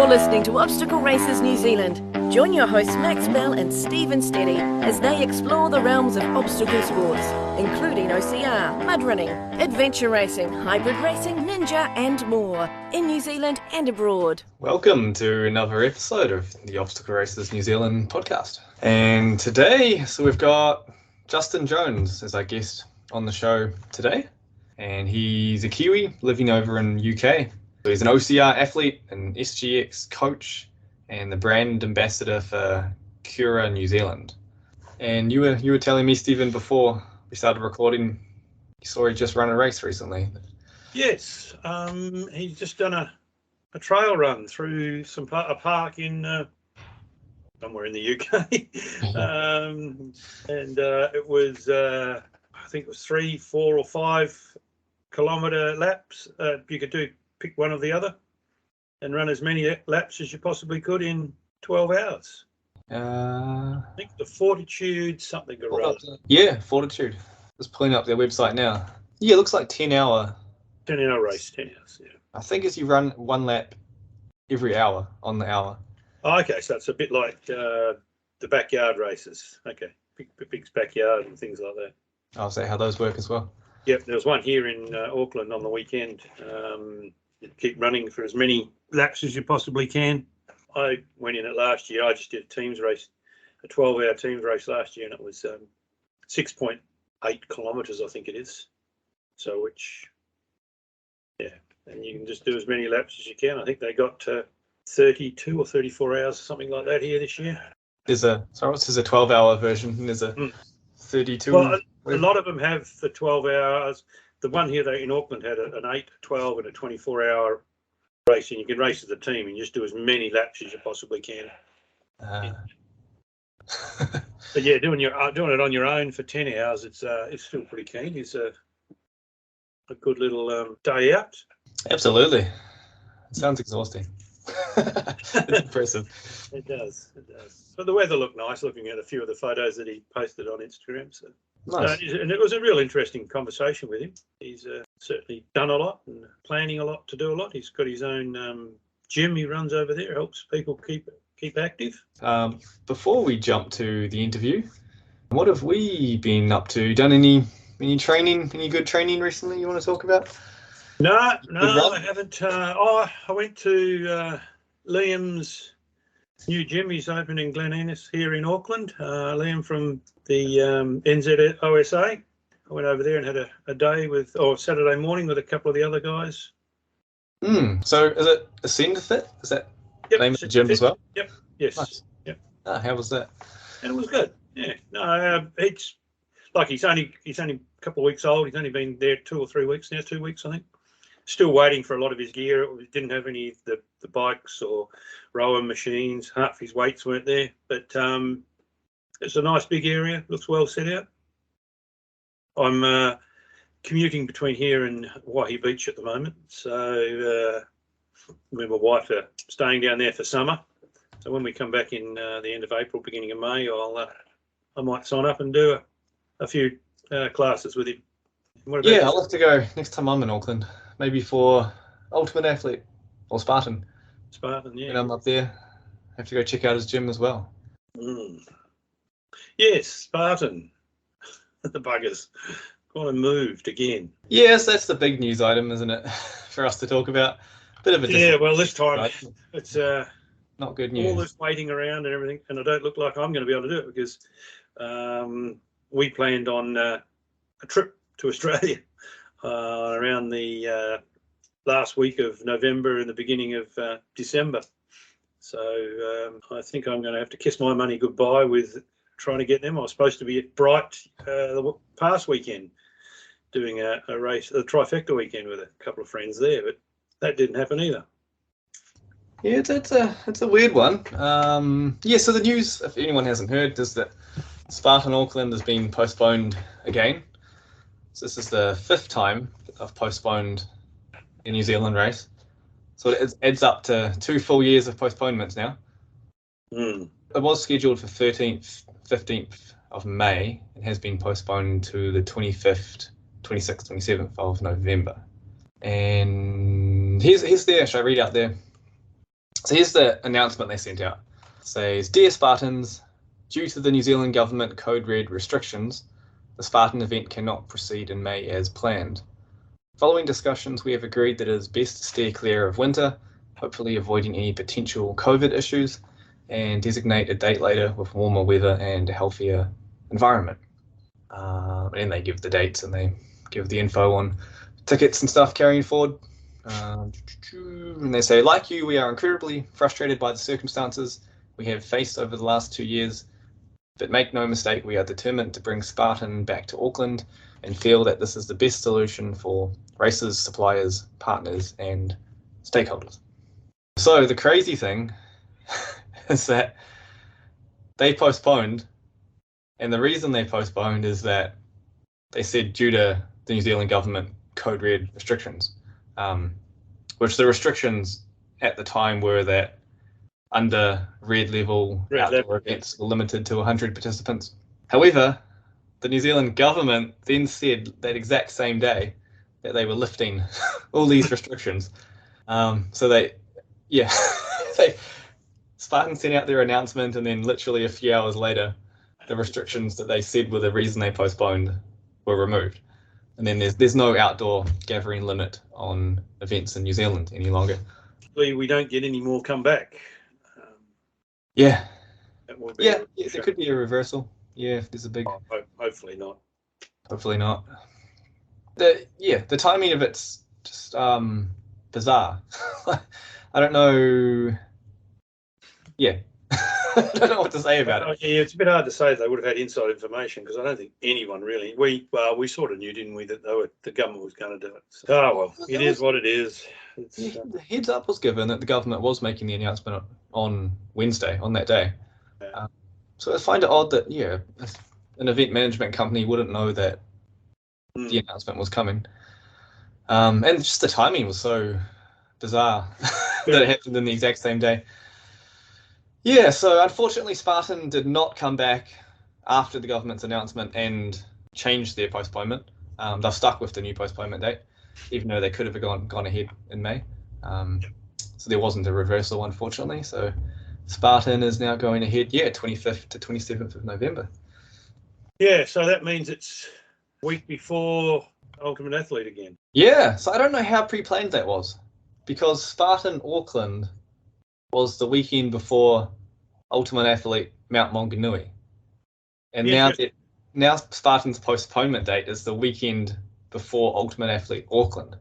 You're listening to Obstacle Races New Zealand. Join your hosts Max Bell and Stephen Steady as they explore the realms of obstacle sports, including OCR, mud running, adventure racing, hybrid racing, ninja and more, in New Zealand and abroad. Welcome to another episode of the Obstacle Races New Zealand podcast. And today, we've got Justin Jones as our guest on the show today. And he's a Kiwi living over in UK. So he's an OCR athlete, an SGX coach, and the brand ambassador for Curra New Zealand. And you were telling me, Stephen, before we started recording, you saw he just run a race recently. Yes, he's just done a trail run through a park in somewhere in the UK, and it was I think it was 3, 4 or 5 kilometre laps. You could pick one or the other and run as many laps as you possibly could in 12 hours. I think the Fortitude something or other. Yeah, Fortitude. Just pulling up their website now. Yeah, it looks like 10-hour. 10-hour race, 10 hours, yeah. I think as you run one lap every hour on the hour. Oh, okay, so it's a bit like the backyard races. Okay, big backyard and things like that. I'll say how those work as well. Yep, there was one here in Auckland on the weekend. You keep running for as many laps as you possibly can. I went in it last year. I just did a teams race, a 12-hour teams race last year, and it was 6.8 kilometres, I think it is. So and you can just do as many laps as you can. I think they got 32 or 34 hours, something like that here this year. There's a 12-hour version, and there's a 32. Well, a lot of them have the 12 hours. The one here in Auckland had an 8, 12 and a 24-hour race, and you can race as a team and just do as many laps as you possibly can. But yeah, doing it on your own for 10 hours, it's still pretty keen. It's a good little day out. Absolutely. It sounds exhausting. It's impressive. It does. But the weather looked nice, looking at a few of the photos that he posted on Instagram. So nice. And it was a real interesting conversation with him. He's certainly done a lot and planning a lot to do a lot. He's got his own gym he runs over there, helps people keep active. Before we jump to the interview, what have we been up to? Done any training, any good training recently you want to talk about? No, I haven't. I went to Liam's new gym. He's opened in Glen Innes here in Auckland. Liam from the NZ OSA. I went over there and had a day Saturday morning with a couple of the other guys. So is it Ascend Fit? Is that the name of the gym as well? Yep. Yes. Nice. Yep. How was that? And it was good. Yeah. No, it's like he's only a couple of weeks old. He's only been there 2 or 3 weeks now. 2 weeks, I think. Still waiting for a lot of his gear. It didn't have any of the bikes or rowing machines. Half his weights weren't there. But it's a nice big area. Looks well set out. I'm commuting between here and Waihi Beach at the moment. So me and my wife are staying down there for summer. So when we come back in the end of April, beginning of May, I might sign up and do a few classes with him. Yeah, I'll have to go next time I'm in Auckland. Maybe for Ultimate Athlete or Spartan. Spartan, yeah. And I'm up there. Have to go check out his gym as well. Yes, Spartan. The buggers. Gone and moved again. Yes, that's the big news item, isn't it? For us to talk about. Bit of a yeah, well, this time right? It's not good news. All this waiting around and everything, and I don't look like I'm going to be able to do it because we planned on a trip to Australia around the last week of November and the beginning of December. So I think I'm going to have to kiss my money goodbye with trying to get them. I was supposed to be at Bright the past weekend doing a race, a trifecta weekend with a couple of friends there, but that didn't happen either. Yeah, it's a weird one. So the news, if anyone hasn't heard, is that Spartan Auckland has been postponed again. So this is the 5th time I've postponed a New Zealand race. So it adds up to 2 full years of postponements now. It was scheduled for 13th, 15th of May. It has been postponed to the 25th, 26th, 27th of November. And here's there. Should I read out there So here's the announcement they sent out. It says, "Dear Spartans, due to the New Zealand government Code Red restrictions, the Spartan event cannot proceed in May as planned. Following discussions, we have agreed that it is best to steer clear of winter, hopefully avoiding any potential COVID issues, and designate a date later with warmer weather and a healthier environment." And they give the dates and they give the info on tickets and stuff carrying forward. And they say, "Like you, we are incredibly frustrated by the circumstances we have faced over the last 2 years, but make no mistake, we are determined to bring Spartan back to Auckland and feel that this is the best solution for races, suppliers, partners, and stakeholders." So the crazy thing is that they postponed, and the reason they postponed is that they said due to the New Zealand government Code Red restrictions, which the restrictions at the time were that under red level outdoor events were limited to 100 participants. However, the New Zealand government then said that exact same day that they were lifting all these restrictions. So Spartan sent out their announcement, and then literally a few hours later, the restrictions that they said were the reason they postponed were removed. And then there's no outdoor gathering limit on events in New Zealand any longer. We don't get any more come back. Yeah. There could be a reversal. Yeah, if there's a big. Hopefully not. Hopefully not. The timing of it's just bizarre. I don't know. Yeah. I don't know what to say about it. Yeah, it's a bit hard to say they would have had inside information, because I don't think anyone really. We sort of knew, didn't we, that the government was going to do it. So, well, it is what it is. The heads up was given that the government was making the announcement on Wednesday, on that day. Yeah. So I find it odd that an event management company wouldn't know that the announcement was coming. And just the timing was so bizarre that it happened in the exact same day. Yeah, so unfortunately Spartan did not come back after the government's announcement and changed their postponement. They're stuck with the new postponement date, even though they could have gone ahead in May. So there wasn't a reversal, unfortunately. So Spartan is now going ahead, 25th to 27th of November. Yeah, so that means it's a week before Ultimate Athlete again. Yeah, so I don't know how pre-planned that was, because Spartan Auckland was the weekend before Ultimate Athlete Mount Maunganui. And now Spartan's postponement date is the weekend before Ultimate Athlete Auckland.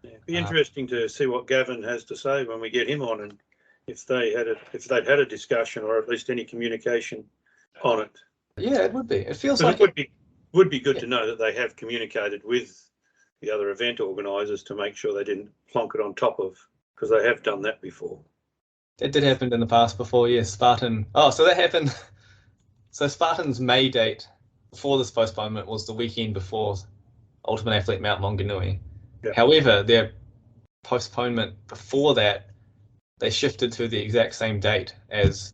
Yeah, it'd be interesting to see what Gavin has to say when we get him on, and if they'd had a discussion or at least any communication on it. Yeah, it would be. It feels like it would be good to know that they have communicated with the other event organisers to make sure they didn't plonk it on top of, because they have done that before. That did happen in the past before, yes. Spartan. Oh, so that happened. So Spartan's May date before this postponement was the weekend before Ultimate Athlete Mount Maunganui. Yeah. However, their postponement before that, they shifted to the exact same date as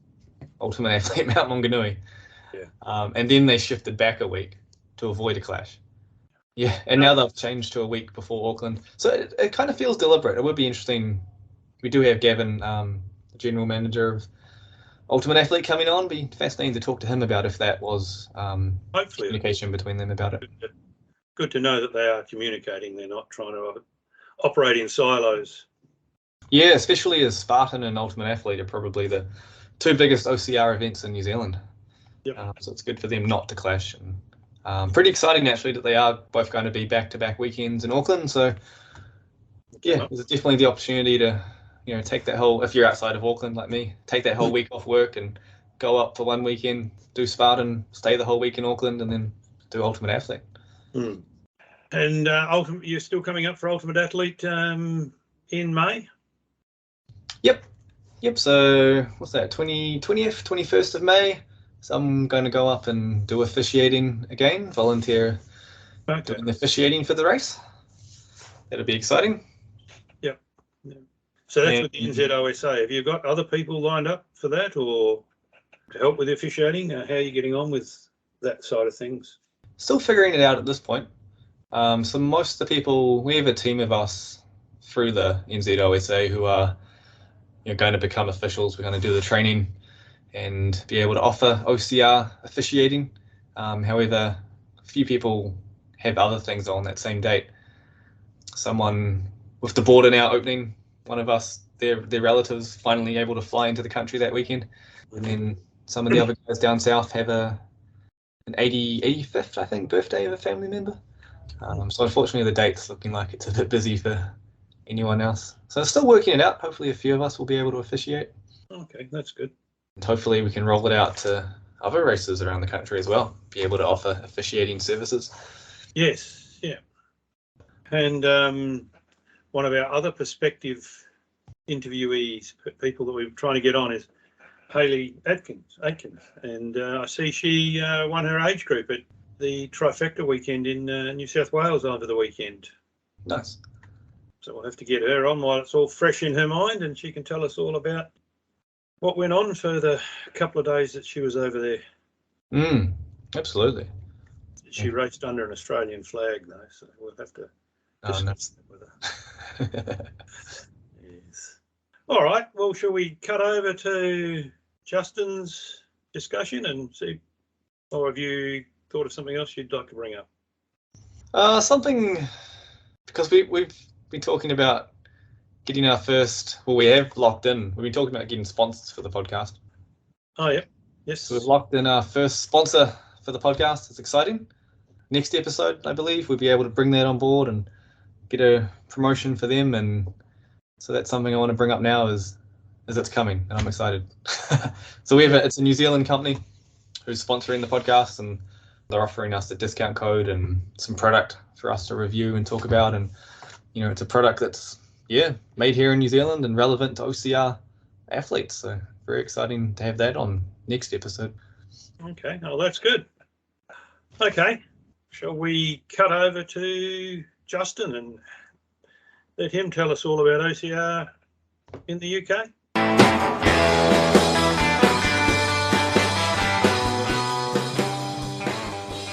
Ultimate Athlete Mount Maunganui. Yeah. And then they shifted back a week to avoid a clash. Yeah, and now they've changed to a week before Auckland. So it kind of feels deliberate. It would be interesting. We do have Gavin, the general manager of Ultimate Athlete, coming on. Be fascinating to talk to him about if that was hopefully communication between them about it. Good to know that they are communicating. They're not trying to operate in silos. Yeah, especially as Spartan and Ultimate Athlete are probably the two biggest OCR events in New Zealand. Yep. So it's good for them not to clash. And pretty exciting actually that they are both going to be back-to-back weekends in Auckland. So yeah, there's definitely the opportunity to take that whole, if you're outside of Auckland like me, take that whole week off work and go up for one weekend, do Spartan, stay the whole week in Auckland, and then do Ultimate Athlete. And you're still coming up for Ultimate Athlete in May? Yep. So what's that? 20th, 21st of May. So I'm going to go up and do officiating again, volunteer doing officiating for the race. That'll be exciting. Yep. So that's with the NZOSA. Have you got other people lined up for that, or to help with the officiating? How are you getting on with that side of things? Still figuring it out at this point. So most of the people, we have a team of us through the NZOSA who are going to become officials. We're going to do the training and be able to offer OCR officiating. However, a few people have other things on that same date. Someone with the border now opening, one of us, their relatives finally able to fly into the country that weekend. And then some of the other guys down south have an 85th, I think, birthday of a family member. So unfortunately the date's looking like it's a bit busy for anyone else. So still working it out. Hopefully a few of us will be able to officiate. Okay, that's good. And hopefully we can roll it out to other races around the country as well, be able to offer officiating services. Yes, yeah. And one of our other prospective interviewees, people that we're trying to get on, is Hayley Atkins. And I see she won her age group at the Trifecta weekend in New South Wales over the weekend. Nice. So we'll have to get her on while it's all fresh in her mind, and she can tell us all about what went on for the couple of days that she was over there. Absolutely. She raced under an Australian flag, though, so we'll have to discuss that with her. Yes. All right. Well, shall we cut over to Justin's discussion and see, or have you thought of something else you'd like to bring up? Something, because we've been talking about getting our first, well, we have locked in. We've been talking about getting sponsors for the podcast. Oh, yeah. Yes. So we've locked in our first sponsor for the podcast. It's exciting. Next episode, I believe, we'll be able to bring that on board and get a promotion for them. And so that's something I want to bring up now is it's coming, and I'm excited. So it's a New Zealand company who's sponsoring the podcast, and they're offering us a discount code and some product for us to review and talk about. And, it's a product that's, made here in New Zealand and relevant to OCR athletes. So very exciting to have that on next episode. Okay. Oh, that's good. Okay. Shall we cut over to Justin and let him tell us all about OCR in the UK?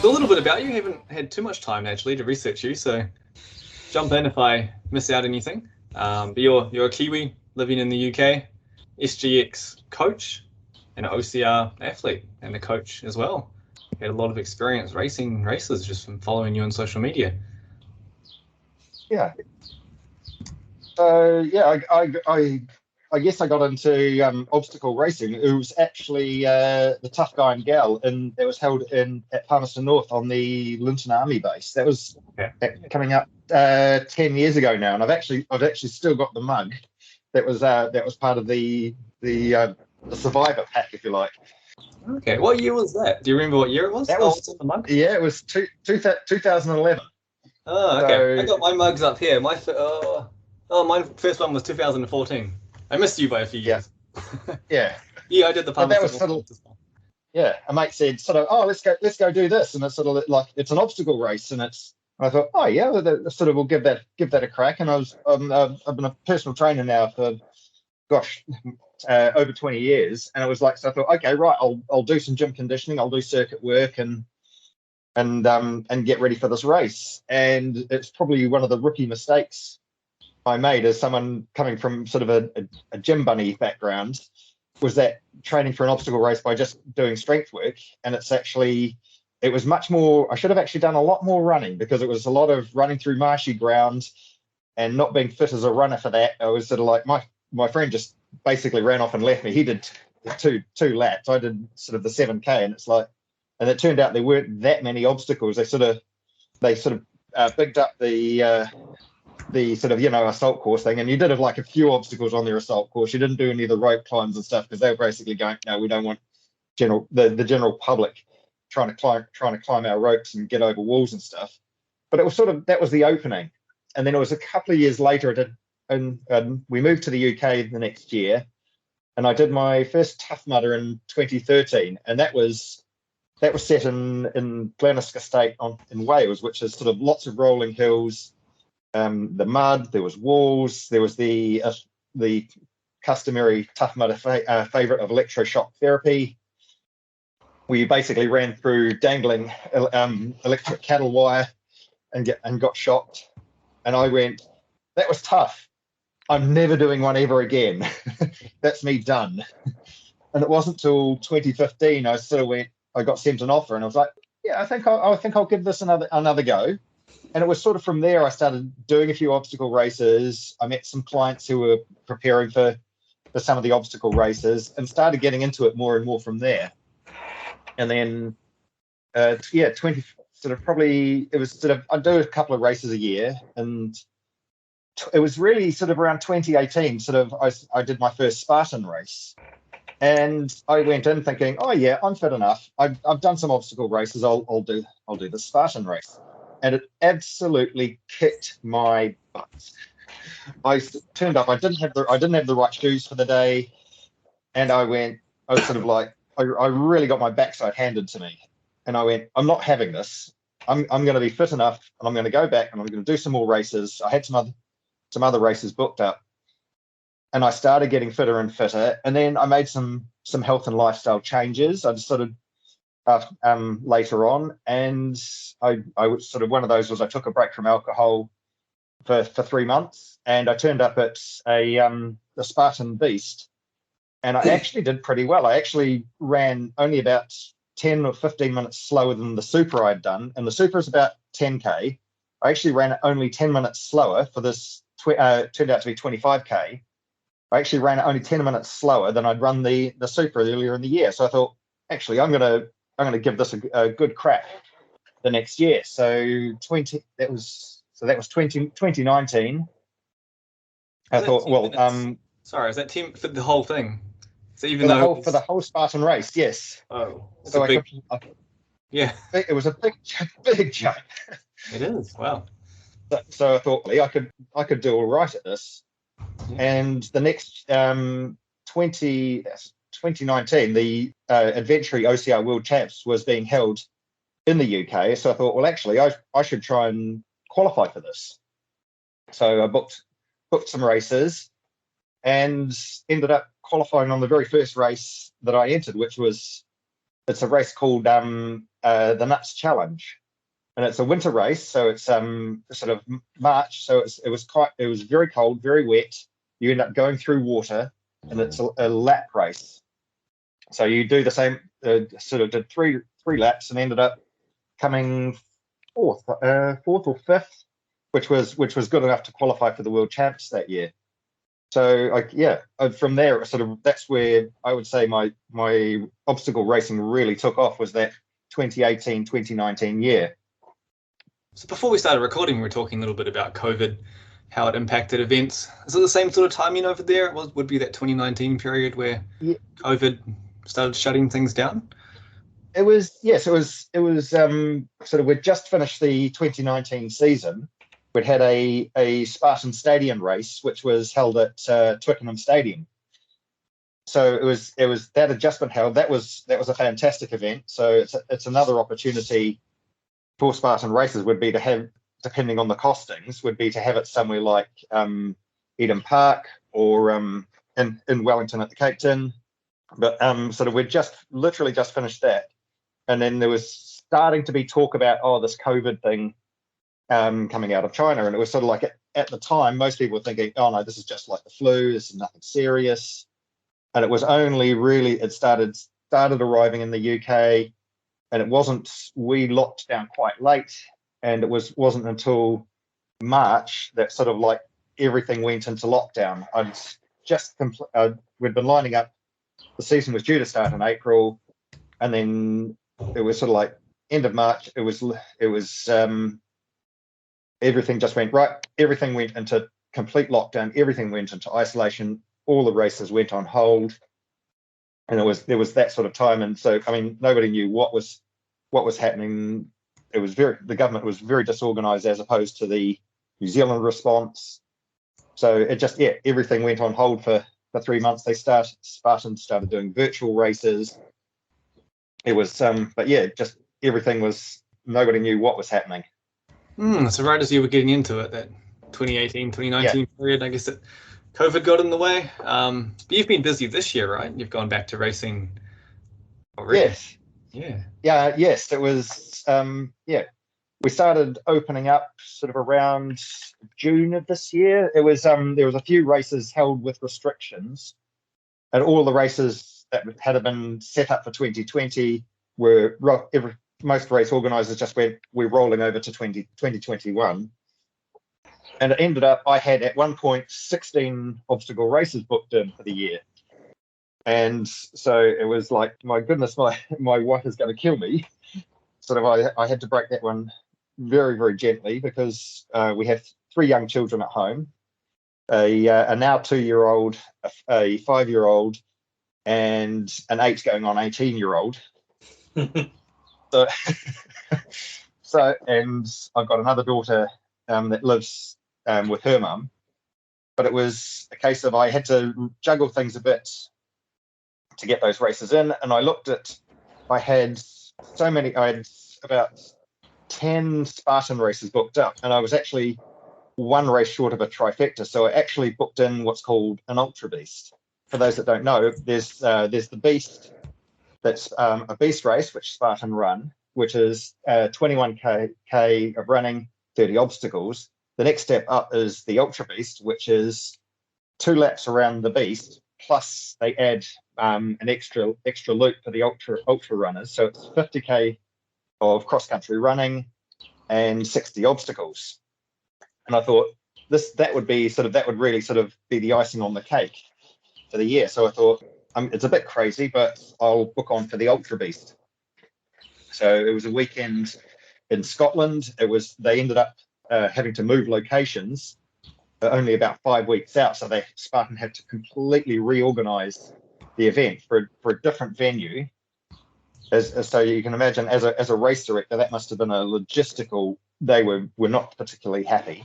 A little bit about you. Haven't had too much time actually to research you, so jump in if I miss out anything. But you're a Kiwi living in the UK, SGX coach, and an OCR athlete and a coach as well. You had a lot of experience racing races just from following you on social media. Yeah. So I guess I got into obstacle racing. It was actually the Tough Guy and Gal, and it was held at Palmerston North on the Linton Army base. That was coming up 10 years ago now, and I've actually still got the mug. That was part of the Survivor pack, if you like. Okay, what year was that? Do you remember what year it was? That was the mug. Yeah, it was 2011. Oh, okay. So, I got my mugs up here. My first one was 2014. I missed you by a few years. Yeah. Yeah, I did the Palmerston. That was a mate said sort of, oh, let's go do this, and it's sort of like it's an obstacle race, and I thought, oh yeah, sort of we'll give that a crack, and I've been a personal trainer now for over 20 years, and it was like, so I thought, okay, right, I'll do some gym conditioning, I'll do circuit work, and get ready for this race. And it's probably one of the rookie mistakes I made as someone coming from sort of a gym bunny background, was that training for an obstacle race by just doing strength work. And it was much more, I should have actually done a lot more running, because it was a lot of running through marshy ground and not being fit as a runner for that. I was sort of like, my friend just basically ran off and left me. He did two laps. I did sort of the 7K, and it's like, and it turned out there weren't that many obstacles. They sort of bigged up the sort of, assault course thing, and you did have like a few obstacles on their assault course. You didn't do any of the rope climbs and stuff, because they were basically going, no, we don't want the general public trying to climb our ropes and get over walls and stuff. But it was sort of, that was the opening. And then it was a couple of years later, and we moved to the UK the next year, and I did my first Tough Mudder in 2013, and that was set in Glenisca Estate in Wales, which is sort of lots of rolling hills, the mud, there was walls, there was the customary Tough Mudder favourite of electroshock therapy. We basically ran through dangling electric cattle wire and got shocked. And I went, that was tough. I'm never doing one ever again. That's me done. And it wasn't till 2015 I got sent an offer, and I was like, yeah, I think I'll give this another go. And it was sort of from there I started doing a few obstacle races. I met some clients who were preparing for some of the obstacle races, and started getting into it more and more from there. And then, 20 sort of probably, it was sort of, I'd do a couple of races a year, and it was really sort of around 2018, sort of, I did my first Spartan race. And I went in thinking, oh yeah, I'm fit enough. I've done some obstacle races. I'll do the Spartan race, and it absolutely kicked my butt. I turned up. I didn't have the right shoes for the day, and I was sort of like, I really got my backside handed to me, and I went, I'm not having this. I'm going to be fit enough, and I'm going to go back, and I'm going to do some more races. I had some other races booked up, and I started getting fitter and fitter. And then I made some health and lifestyle changes. I just sort of later on, and I was sort of, one of those was I took a break from alcohol for 3 months, and I turned up at the Spartan Beast, and I actually did pretty well. I actually ran only about 10 or 15 minutes slower than the Super I'd done, and the Super is about 10k. I actually ran it only 10 minutes slower for this. Turned out to be 25k. I actually ran it only 10 minutes slower than I'd run the Super earlier in the year. So I thought, actually, I'm gonna give this a good crack the next year. So 2019. I thought, well, sorry, is that 10 for the whole thing? So even for the whole Spartan race, yes. Oh, so yeah, it was a big jump. It is. Wow. So I thought, I could do all right at this. Yeah. And the next 2019, the Adventure OCR World Champs was being held in the UK. So I thought, well, actually, I should try and qualify for this. So I booked some races, and ended up qualifying on the very first race that I entered, it's a race called the Nuts Challenge. And it's a winter race, so it's sort of March, so it was very cold, very wet. You end up going through water, and it's a lap race. So you do the same, sort of did three laps, and ended up coming fourth or fifth, which was good enough to qualify for the World Champs that year. So from there, that's where I would say my obstacle racing really took off, was that 2018, 2019 year. So before we started recording, we were talking a little bit about COVID, how it impacted events. Is it the same sort of timing over there? It would be that 2019 period where COVID started shutting things down? It was, yes, it was sort of, we'd just finished the 2019 season. We'd had a Spartan Stadium race, which was held at Twickenham Stadium. So it was that adjustment held. That was a fantastic event. So it's another opportunity for Spartan races, would be to have, depending on the costings, would be to have it somewhere like Eden Park or in Wellington at the Cape Tin. But sort of we'd literally just finished that, and then there was starting to be talk about this COVID thing coming out of China, and it was sort of like at the time most people were thinking, oh no, this is just like the flu, this is nothing serious. And it was only really, it started arriving in the UK. And it wasn't, we locked down quite late, and it wasn't until March that sort of like everything went into lockdown. We'd been lining up, the season was due to start in April, and then it was sort of like end of March, it was everything just went right, everything went into complete lockdown, everything went into isolation, all the races went on hold. And there was that sort of time, and so I mean, nobody knew what was happening. The government was very disorganised as opposed to the New Zealand response. So it just everything went on hold for 3 months. Spartans started doing virtual races. It was just everything was, nobody knew what was happening. So right as you were getting into it, that 2018, 2019 period, I guess that COVID got in the way. But you've been busy this year, right? You've gone back to racing already. Yes. Yeah. Yeah. Yes, it was. we started opening up sort of around June of this year. It was there was a few races held with restrictions, and all the races that had been set up for 2020 were most race organisers just went, we're rolling over to 2021. And it ended up, I had at one point 16 obstacle races booked in for the year. And so it was like, my goodness, my wife is going to kill me. Sort of, I had to break that one very, very gently, because we have 3 young children at home, a now 2-year-old, a 5-year-old, and an 8 going on 18-year-old. So, and I've got another daughter that lives with her mum, but it was a case of I had to juggle things a bit to get those races in. And I looked at, I had about 10 Spartan races booked up, and I was actually 1 race short of a trifecta. So I actually booked in what's called an ultra beast. For those that don't know, there's the beast, that's a beast race, which Spartan run, which is 21k of running, 30 obstacles. The next step up is the ultra beast, which is 2 laps around the beast, plus they add an extra loop for the ultra runners. So it's 50k of cross country running and 60 obstacles. And I thought that would really sort of be the icing on the cake for the year. So I thought, it's a bit crazy, but I'll book on for the ultra beast. So it was a weekend in Scotland. They ended up having to move locations only about 5 weeks out. So Spartan had to completely reorganize the event for a different venue. So you can imagine, as a race director, that must have been a logistical. They were not particularly happy,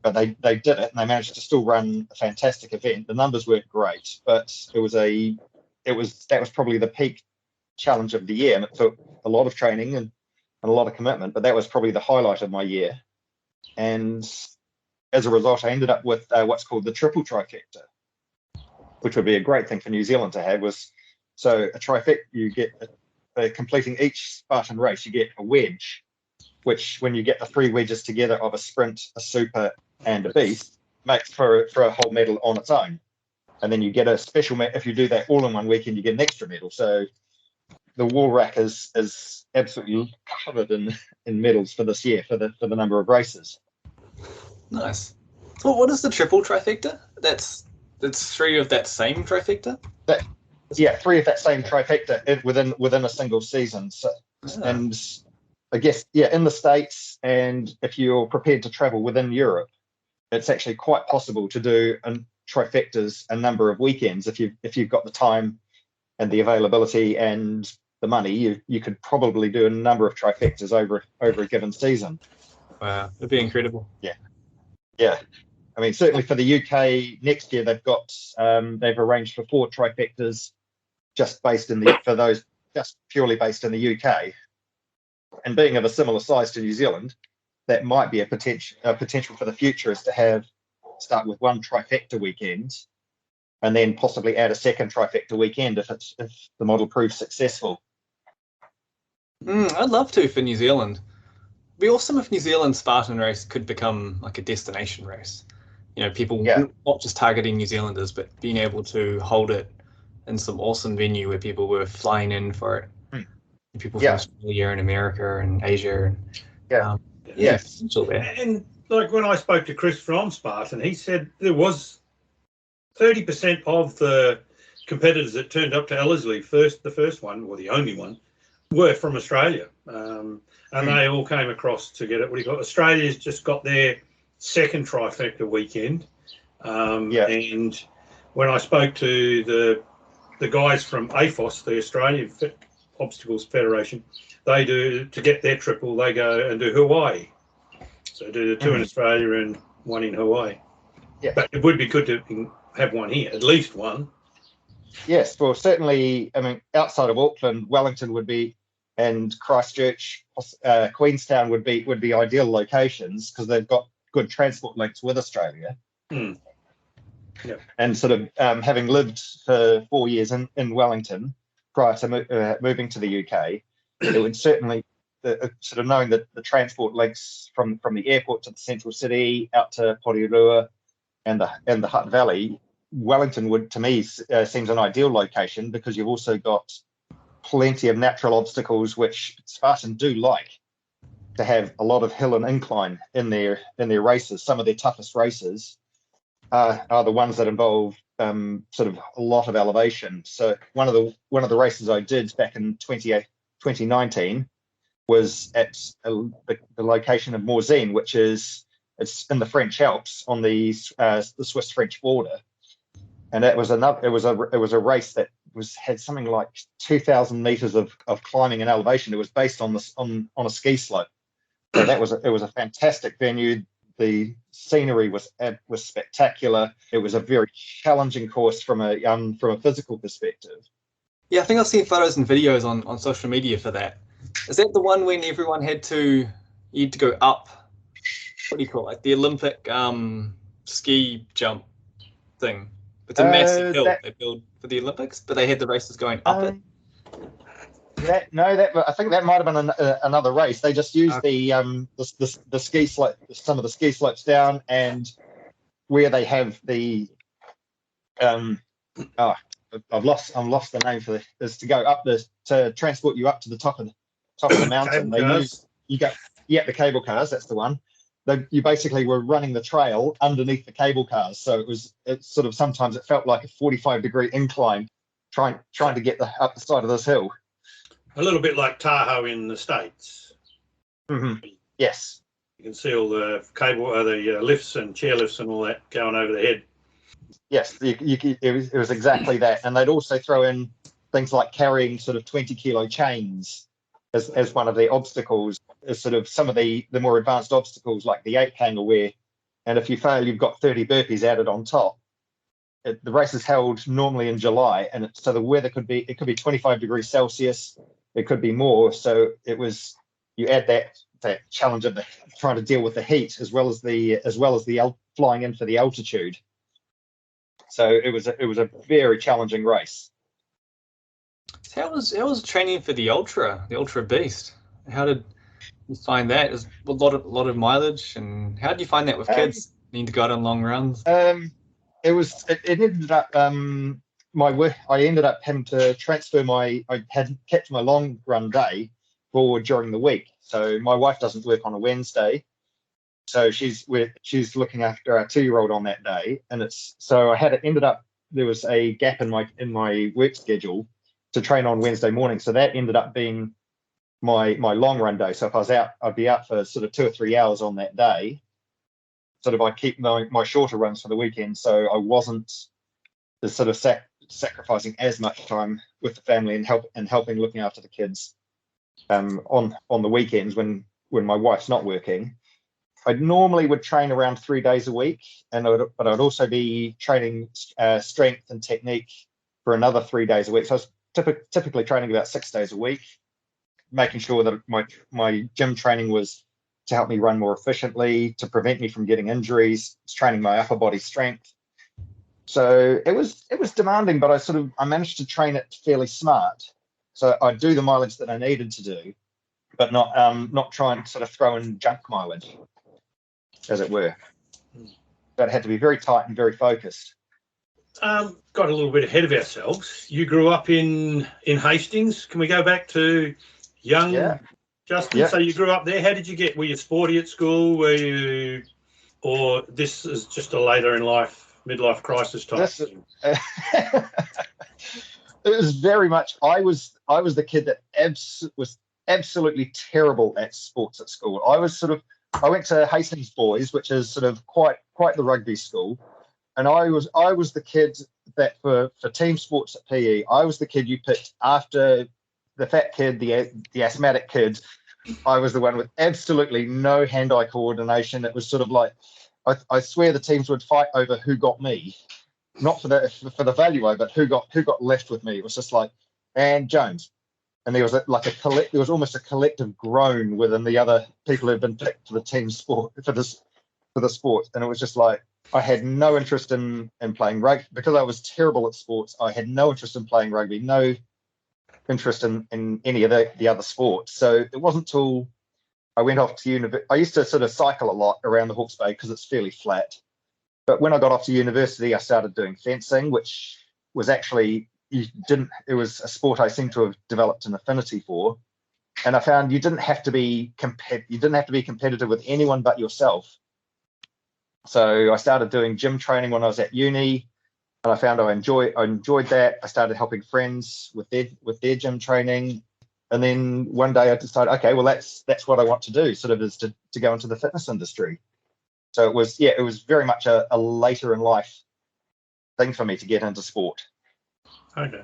but they did it, and they managed to still run a fantastic event. The numbers weren't great, but that was probably the peak challenge of the year, and it took a lot of training and a lot of commitment. But that was probably the highlight of my year. And as a result, I ended up with what's called the triple trifecta, which would be a great thing for New Zealand to have. So a trifecta, you get completing each Spartan race, you get a wedge, which when you get the 3 wedges together of a sprint, a super, and a beast, makes for a whole medal on its own. And then you get a special medal. If you do that all in one weekend, you get an extra medal. So the wall rack is absolutely covered in medals for this year for the number of races. Nice. So what is the triple trifecta? That's 3 of that same trifecta? 3 of that same trifecta within a single season. So, and I guess, in the States, and if you're prepared to travel within Europe, it's actually quite possible to do trifectas a number of weekends. If you've got the time and the availability and the money, you could probably do a number of trifectas over a given season. Wow, it'd be incredible. Yeah. I mean, certainly for the UK next year, they've arranged for 4 trifectas just purely based in the UK. And being of a similar size to New Zealand, that might be a potential for the future, is to start with 1 trifecta weekend, and then possibly add a second trifecta weekend if the model proves successful. I'd love to for New Zealand. It'd be awesome if New Zealand Spartan race could become like a destination race. People not just targeting New Zealanders, but being able to hold it in some awesome venue where people were flying in for it. People from Australia and America and Asia. Potential there. And like when I spoke to Chris from Spartan, he said there was 30% of the competitors that turned up to Ellerslie, the first one, or the only one, were from Australia. And they all came across to get it. Australia's just got their second trifecta weekend. And when I spoke to the guys from AFOS, the Australian Obstacles Federation, they do, to get their triple, they go and do Hawaii. So do the 2 in Australia and 1 in Hawaii. Yeah. But it would be good to have one here, at least one. Yes, well, certainly, I mean, outside of Auckland, Wellington would be, and Christchurch, Queenstown would be ideal locations, because they've got good transport links with Australia. And sort of having lived for 4 years in Wellington prior to moving to the UK, it would certainly sort of knowing that the transport links from the airport to the central city out to Porirua and the Hutt Valley, Wellington would, to me, seems an ideal location because you've also got plenty of natural obstacles, which Spartan do like to have a lot of hill and incline in their races. Some of their toughest races are the ones that involve sort of a lot of elevation. So one of the races I did back in 2019 was at the location of Morzine, which it's in the French Alps on the Swiss-French border, and it was a race that had something like 2,000 meters of climbing and elevation. It was based on a ski slope, so it was a fantastic venue. The scenery was spectacular. It was a very challenging course from a physical perspective. Yeah, I think I've seen photos and videos on social media for that. Is that the one when everyone you had to go up? What do you call it? Like the Olympic ski jump thing. It's a massive hill they build for the Olympics, but they had the races going up it. I think that might have been another race. They just used the ski slope, some of the ski slopes down, and where they have the I've lost the name for this, is to go up to transport you up to the top of the mountain. The cable cars, that's the one. You basically were running the trail underneath the cable cars, so it sort of sometimes it felt like a 45-degree incline trying to get up the side of this hill. A little bit like Tahoe in the States. Mm-hmm. Yes. You can see all the the lifts and chairlifts and all that going over the head. Yes, it was exactly that. And they'd also throw in things like carrying sort of 20-kilo chains as one of the obstacles, as sort of some of the more advanced obstacles like the 8-hanger where, and if you fail, you've got 30 burpees added on top. The race is held normally in July, and so the weather could be 25 degrees Celsius. It could be more. So you add that challenge of trying to deal with the heat as well as the flying in for the altitude. So it was a very challenging race. How was training for the Ultra Beast? How did you find that? Is a lot of mileage, and how did you find that with kids needing to go out on long runs? It ended up I ended up having to transfer I had kept my long run day forward during the week. So my wife doesn't work on a Wednesday, so she's looking after our 2-year-old on that day, and there was a gap in my work schedule to train on Wednesday morning. So that ended up being my long run day. So if I was out, I'd be out for sort of 2 or 3 hours on that day. Sort of I keep my shorter runs for the weekend, so I wasn't sort of sacrificing as much time with the family and helping looking after the kids on the weekends when my wife's not working. I normally would train around 3 days a week, but I'd also be training strength and technique for another 3 days a week. So I was typically training about 6 days a week, making sure that my gym training was to help me run more efficiently, to prevent me from getting injuries. It's training my upper body strength. So it was demanding, but I managed to train it fairly smart. So I'd do the mileage that I needed to do, but not try and sort of throw in junk mileage, as it were. But it had to be very tight and very focused. Got a little bit ahead of ourselves. You grew up in Hastings. Can we go back to young Justin? Yeah. So you grew up there. How did you were you sporty at school? Or this is just a later in life midlife crisis type thing? It was very much. I was the kid that was absolutely terrible at sports at school. I went to Hastings Boys, which is sort of quite the rugby school, and I was the kid that for team sports at PE, I was the kid you picked after the fat kid, the asthmatic kid. I was the one with absolutely no hand-eye coordination. It was sort of like, I swear the teams would fight over who got me, not for the value, but who got left with me. It was just like, and Jones, and there was there was almost a collective groan within the other people who had been picked for the team sport for the sport, and it was just like I had no interest in playing rugby because I was terrible at sports. I had no interest in playing rugby. No interest in any of the other sports. So it wasn't till I went off to university. I used to sort of cycle a lot around the Hawke's Bay because it's fairly flat. But when I got off to university, I started doing fencing, which was actually it was a sport I seemed to have developed an affinity for. And I found you didn't have to be competitive with anyone but yourself. So I started doing gym training when I was at uni, and I found I enjoyed that. I started helping friends with their gym training, and then one day I decided, okay, well that's what I want to do, sort of, is to go into the fitness industry. So it was very much a later in life thing for me to get into sport. Okay.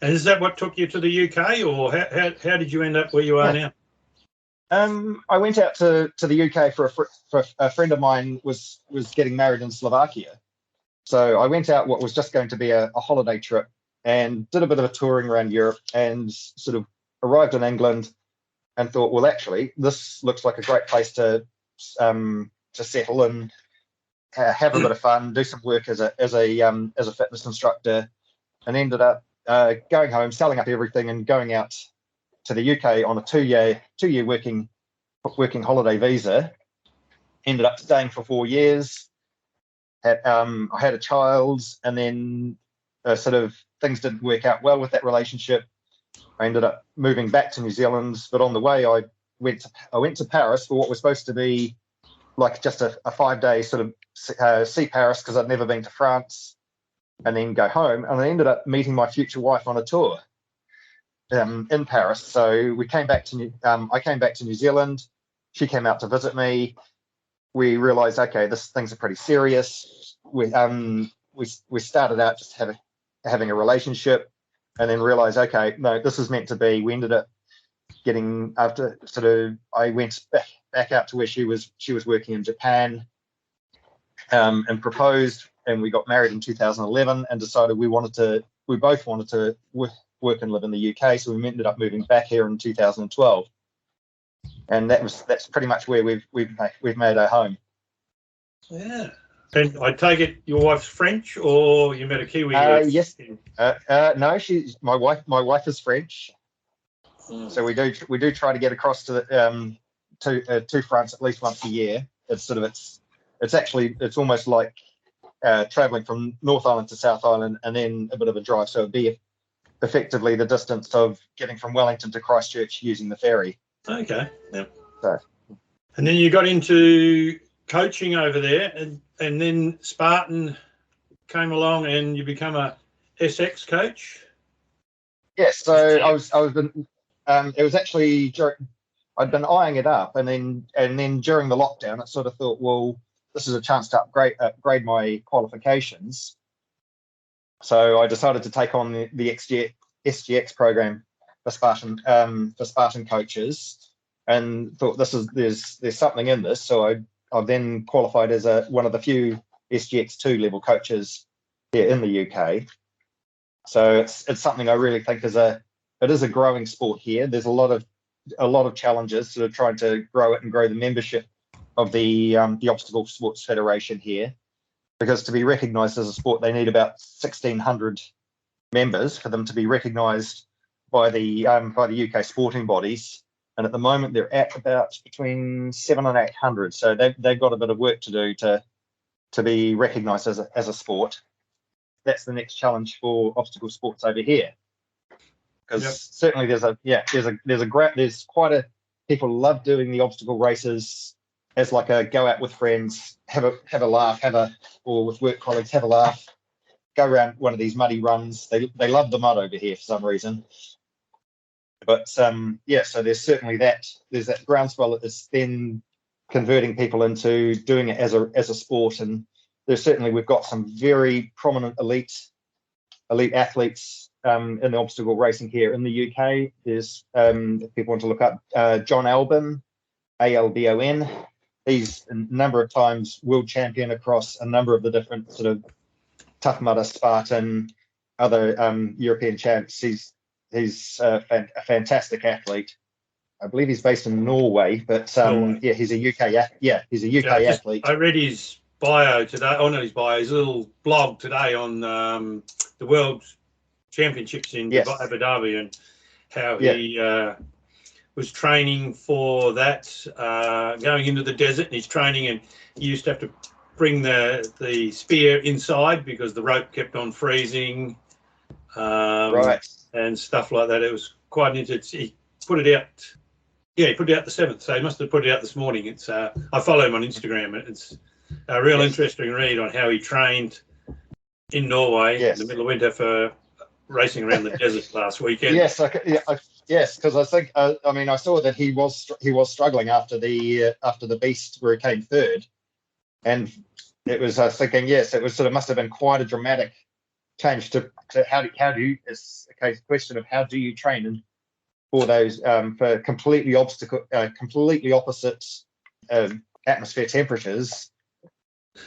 And is that what took you to the UK, or how did you end up where you are now? I went out to the UK for a friend of mine was getting married in Slovakia. So I went out what was just going to be a holiday trip and did a bit of a touring around Europe, and sort of arrived in England and thought, well, actually, this looks like a great place to settle and have a bit of fun, do some work as a fitness instructor, and ended up going home, selling up everything, and going out to the UK on a two-year working holiday visa. Ended up staying for 4 years. I had a child, and then sort of things didn't work out well with that relationship. I ended up moving back to New Zealand, but on the way I went to Paris for what was supposed to be like just a 5-day sort of see Paris, because I'd never been to France, and then go home. And I ended up meeting my future wife on a tour in Paris. So we came back to I came back to New Zealand. She came out to visit me. We realised, okay, things are pretty serious. We started out just having a relationship, and then realised, okay, no, this is meant to be. We ended up getting, after sort of, I went back out to where she was working in Japan, and proposed, and we got married in 2011, and decided we both wanted to work and live in the UK. So we ended up moving back here in 2012, and that's pretty much where we've made our home. Yeah. And I take it your wife's French, or you met a Kiwi? Yes. No, my wife is French. So we do try to get across to France at least once a year. It's almost like traveling from North Island to South Island, and then a bit of a drive. So it'd be effectively the distance of getting from Wellington to Christchurch using the ferry. Okay. Yeah. So. And then you got into coaching over there, and then Spartan came along, and you become a SX coach. Yes. So it was actually I'd been eyeing it up, and then during the lockdown, I sort of thought, well, this is a chance to upgrade my qualifications. So I decided to take on the SGX program for Spartan coaches, and thought there's something in this. So I then qualified as one of the few SGX2 level coaches here in the UK. So it's something I really think it is a growing sport here. There's a lot of challenges sort of trying to grow it and grow the membership of the Obstacle Sports Federation here, because to be recognised as a sport, they need about 1,600 members for them to be recognised by the UK sporting bodies. And at the moment, they're at about between 700 and 800. So they've got a bit of work to do to be recognised as a sport. That's the next challenge for obstacle sports over here. Because certainly there's quite a people love doing the obstacle races as like a go out with friends, have a laugh, or with work colleagues, have a laugh, go around one of these muddy runs. They love the mud over here for some reason. But so there's certainly there's that groundswell that is then converting people into doing it as a sport. And we've got some very prominent elite athletes in the obstacle racing here in the UK. There's if people want to look up John Albon, Albon. He's a number of times world champion across a number of the different sort of Tough Mudder, Spartan, other European champs. He's a fantastic athlete. I believe he's based in Norway, but he's a UK. He's a UK athlete. I read his bio today. Oh, not his bio. His little blog today on the World championships in Yes. Abu Dhabi, and how Yeah. he was training for that, going into the desert, and he's training, and he used to have to bring the spear inside because the rope kept on freezing, Right. and stuff like that. It was quite interesting. He put it out. Yeah, he put it out the 7th, so he must have put it out this morning. It's I follow him on Instagram. It's a real interesting read on how he trained in Norway in the middle of winter for racing around the desert last weekend. Yes, yes, because I think I mean I saw that he was struggling after the Beast where he came third, and it was I was thinking yes, it was sort of must have been quite a dramatic change to how do you it's a question of how do you train and for those for completely opposite atmosphere temperatures.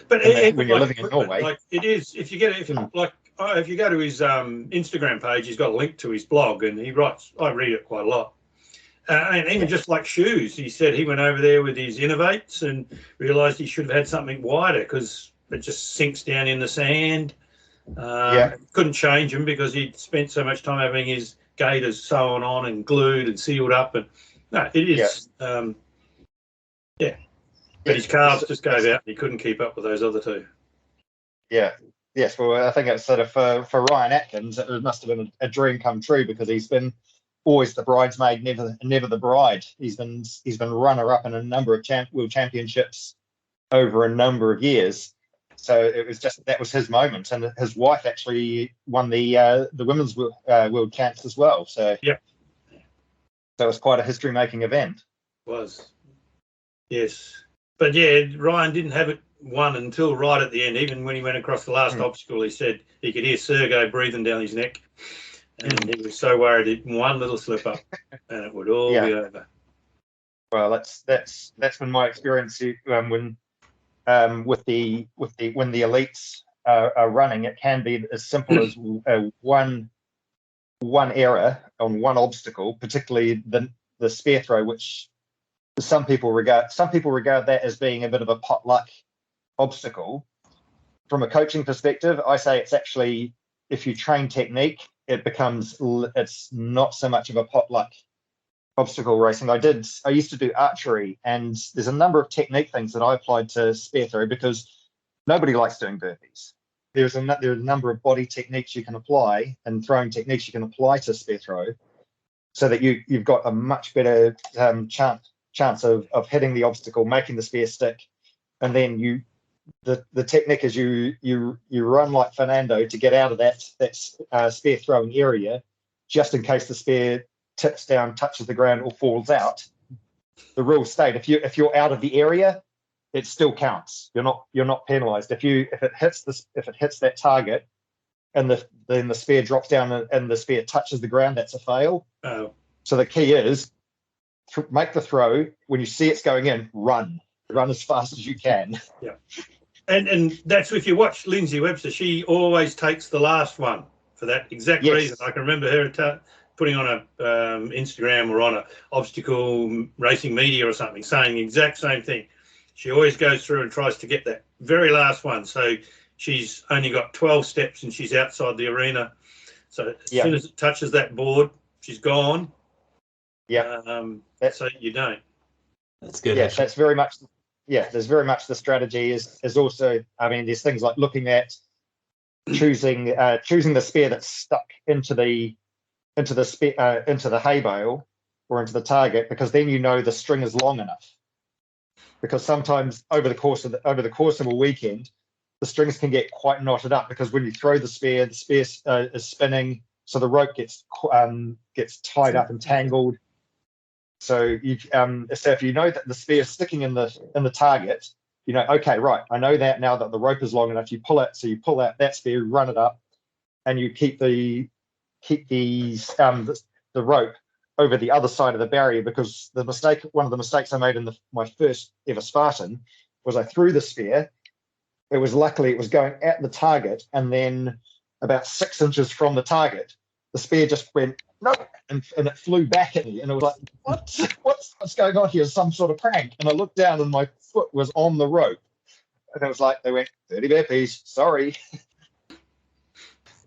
But when you're living in Norway, like it is, if you go to his Instagram page, he's got a link to his blog, and he writes. I read it quite a lot, and even just like shoes, he said he went over there with his Innovates and realised he should have had something wider because it just sinks down in the sand. Couldn't change them because he'd spent so much time having his gaiters sewn on and glued and sealed up, and no, it is. But his calves just gave out and he couldn't keep up with those other two. Yeah. Yes, well, I think it's sort of for Ryan Atkins, it must have been a dream come true because he's been always the bridesmaid, never the bride. He's been runner-up in a number of world championships over a number of years. So it was just that was his moment, and his wife actually won the women's world champs as well. So so it was quite a history-making event. It was, yes. But yeah, Ryan didn't have it won until right at the end. Even when he went across the last obstacle, he said he could hear Sergey breathing down his neck, and he was so worried he'd one little slip up, and it would all be over. Well, that's been my experience when the elites are running. It can be as simple as one error on one obstacle, particularly the spear throw, which some people regard that as being a bit of a potluck obstacle. From a coaching perspective, I say it's actually, if you train technique, it's not so much of a potluck obstacle racing. I used to do archery, and there's a number of technique things that I applied to spear throw because nobody likes doing burpees. There's a number of body techniques you can apply and throwing techniques you can apply to spear throw, so that you've got a much better chance of hitting the obstacle, making the spear stick, and then the technique is you run like Fernando to get out of that spear throwing area, just in case the spear tips down, touches the ground, or falls out. The rules state if you're out of the area, it still counts. You're not penalised. If it hits that target, and then the spear drops down and the spear touches the ground, that's a fail. Oh. So the key is make the throw. When you see it's going in, run as fast as you can. Yeah, and that's if you watch Lindsay Webster, she always takes the last one for that exact reason. I can remember her putting on a Instagram or on a obstacle racing media or something, saying the exact same thing. She always goes through and tries to get that very last one. So she's only got 12 steps and she's outside the arena. So as soon as it touches that board, she's gone. Yeah. So you don't. That's good. Yes, that's very much. Yeah, there's very much the strategy is also. I mean, there's things like looking at choosing the spear that's stuck into the hay bale or into the target, because then you know the string is long enough. Because sometimes over the course of a weekend, the strings can get quite knotted up, because when you throw the spear is spinning, so the rope gets tied up and tangled. So if you know that the spear is sticking in the target, you know, okay, right, I know that now that the rope is long enough. You pull out that spear, run it up, and you keep the rope over the other side of the barrier. Because one of the mistakes I made in my first ever Spartan was I threw the spear. Luckily it was going at the target, and then about 6 inches from the target, the spear just went no, and it flew back at me, and it was like, what's going on here? Some sort of prank. And I looked down, and my foot was on the rope, and it was like they went 30 burpees. Sorry.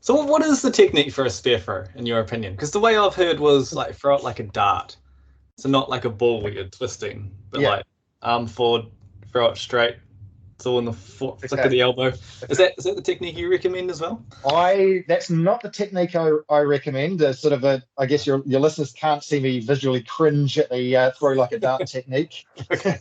So what is the technique for a spear throw, in your opinion? Because the way I've heard was like throw it like a dart. So not like a ball where you're twisting, but like arm forward, throw it straight. It's all in the flick of the elbow. Is that the technique you recommend as well? That's not the technique I recommend. Sort of I guess your listeners can't see me visually cringe at the throw like a dart technique. Okay.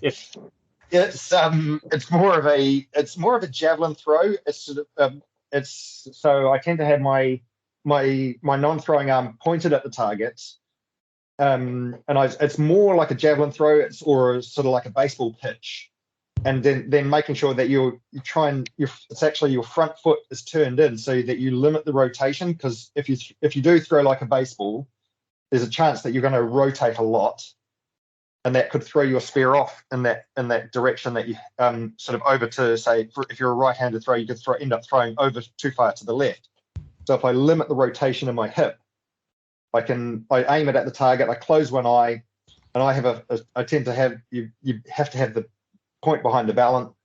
It's more of a javelin throw. It's sort of so I tend to have my non-throwing arm pointed at the target. It's more like a javelin throw, or sort of like a baseball pitch, and then making sure that it's actually your front foot is turned in so that you limit the rotation, because if you do throw like a baseball, there's a chance that you're going to rotate a lot, and that could throw your spear off in that direction that you sort of over to, say, if you're a right-handed throw, you could end up throwing over too far to the left. So if I limit the rotation in my hip, I aim it at the target, I close one eye, and I tend to have, you have to have the point behind the balance.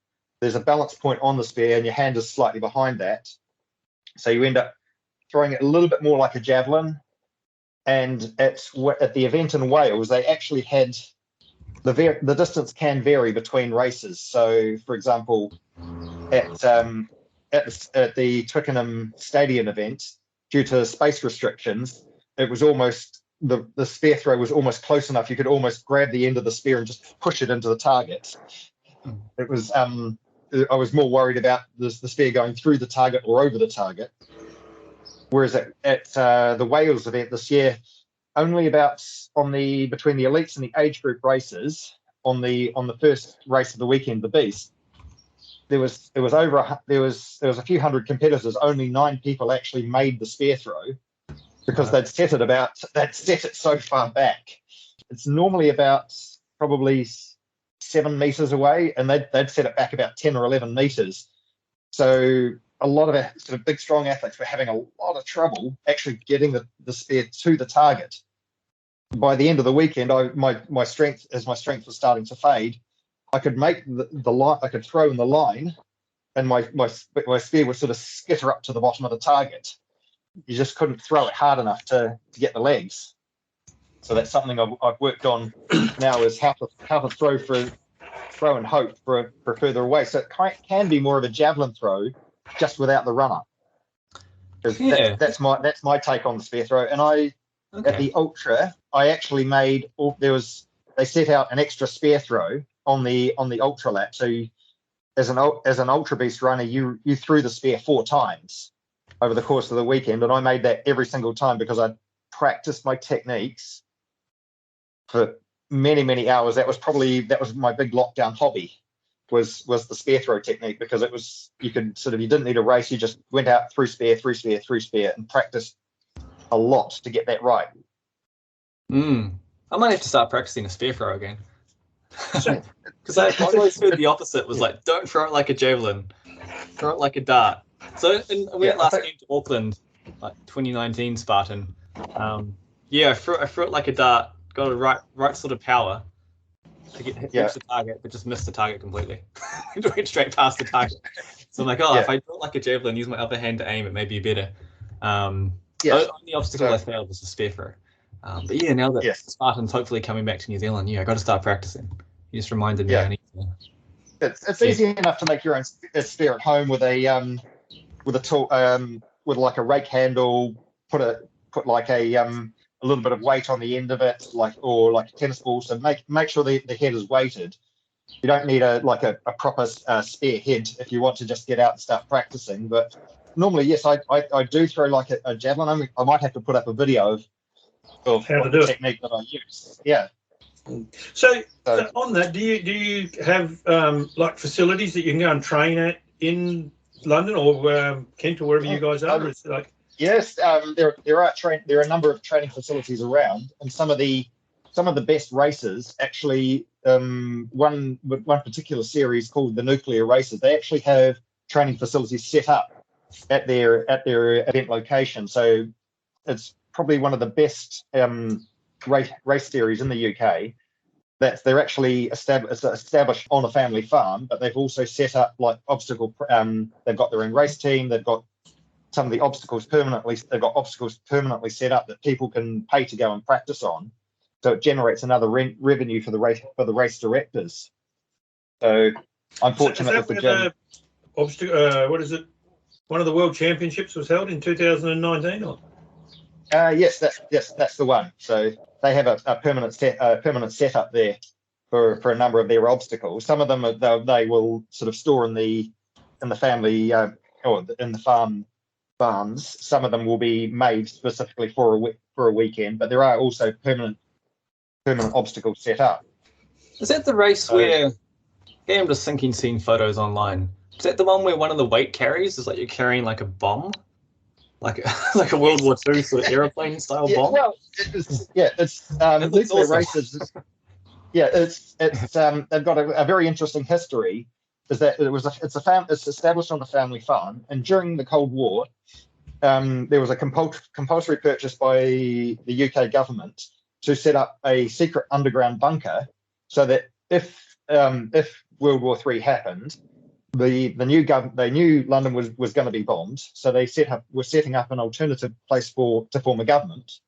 There's a balance point on the spear, and your hand is slightly behind that. So you end up throwing it a little bit more like a javelin. And at the event in Wales, they actually had the distance can vary between races. So, for example, at the Twickenham Stadium event, due to space restrictions, it was almost the spear throw was almost close enough. You could almost grab the end of the spear and just push it into the target. It was I was more worried about the spear going through the target or over the target. Whereas at the Wales event this year, only about between the elites and the age group races on the first race of the weekend, the Beast, there was a few hundred competitors. Only 9 people actually made the spear throw, because they'd set it so far back. It's normally about probably 7 meters away, and they'd set it back about 10 or 11 meters. So a lot of sort of big, strong athletes were having a lot of trouble actually getting the spear to the target. By the end of the weekend, my strength was starting to fade, I could make the line. I could throw in the line, and my spear would sort of skitter up to the bottom of the target. You just couldn't throw it hard enough to get the legs. So that's something I've worked on now, is how to throw and hope for further away. So it can be more of a javelin throw, just without the runner. That's my take on the spear throw. And at the ultra, I actually made they set out an extra spear throw on the ultra lap. So as an ultra beast runner, you threw the spear 4 times over the course of the weekend, and I made that every single time because I practiced my techniques for many hours. That was my big lockdown hobby, was the spear throw technique, because you didn't need a race, you just went out, threw spear, and practiced a lot to get that right. I might have to start practicing a spear throw again. Because I always heard the opposite, was like, don't throw it like a javelin, throw it like a dart. So we last came to Auckland, like 2019 Spartan. I threw it like a dart, got a right sort of power to hit the target, but just missed the target completely. It went straight past the target. So I'm like, if I throw it like a javelin, use my upper hand to aim, it may be better. The only obstacle I failed was the spear throw. But now that Spartan's hopefully coming back to New Zealand, I got to start practicing. You just reminded me I need to. It's easy enough to make your own spear at home with a tool, with like a rake handle. Put like a little bit of weight on the end of it, or like a tennis ball. So make sure the head is weighted. You don't need a proper spear head if you want to just get out and start practicing. But normally, yes, I do throw like a javelin. I might have to put up a video of how to do the technique that I use. Yeah. So on that, do you have like facilities that you can go and train at in London or Kent or wherever you guys are? Yes, there are a number of training facilities around, and some of the best races actually, one particular series called the Nuclear Races, they actually have training facilities set up at their event location. So it's probably one of the best race series in the UK. That they're actually established on a family farm, but they've also set up like obstacle. They've got their own race team. They've got some of the obstacles permanently. They've got obstacles permanently set up that people can pay to go and practice on. So it generates another revenue for the race directors. So I'm fortunate that the gym. What is it? One of the World Championships was held in 2019, or? Yes, that's the one. So they have a permanent setup there for a number of their obstacles. Some of them they will sort of store in the family or in the farms. Some of them will be made specifically for a weekend, but there are also permanent obstacles set up. Is that the race where? Yeah, I'm just thinking, seeing photos online. Is that the one where one of the weight carries is like you're carrying like a bomb, like a World War II sort of aeroplane style bomb? Well, it's nuclear awesome. races. Yeah, it's they've got a very interesting history. Is that it's established on a family farm, and during the Cold War, there was a compulsory purchase by the UK government to set up a secret underground bunker, so that if World War III happened, they knew London was going to be bombed, so they were setting up an alternative place to form a government,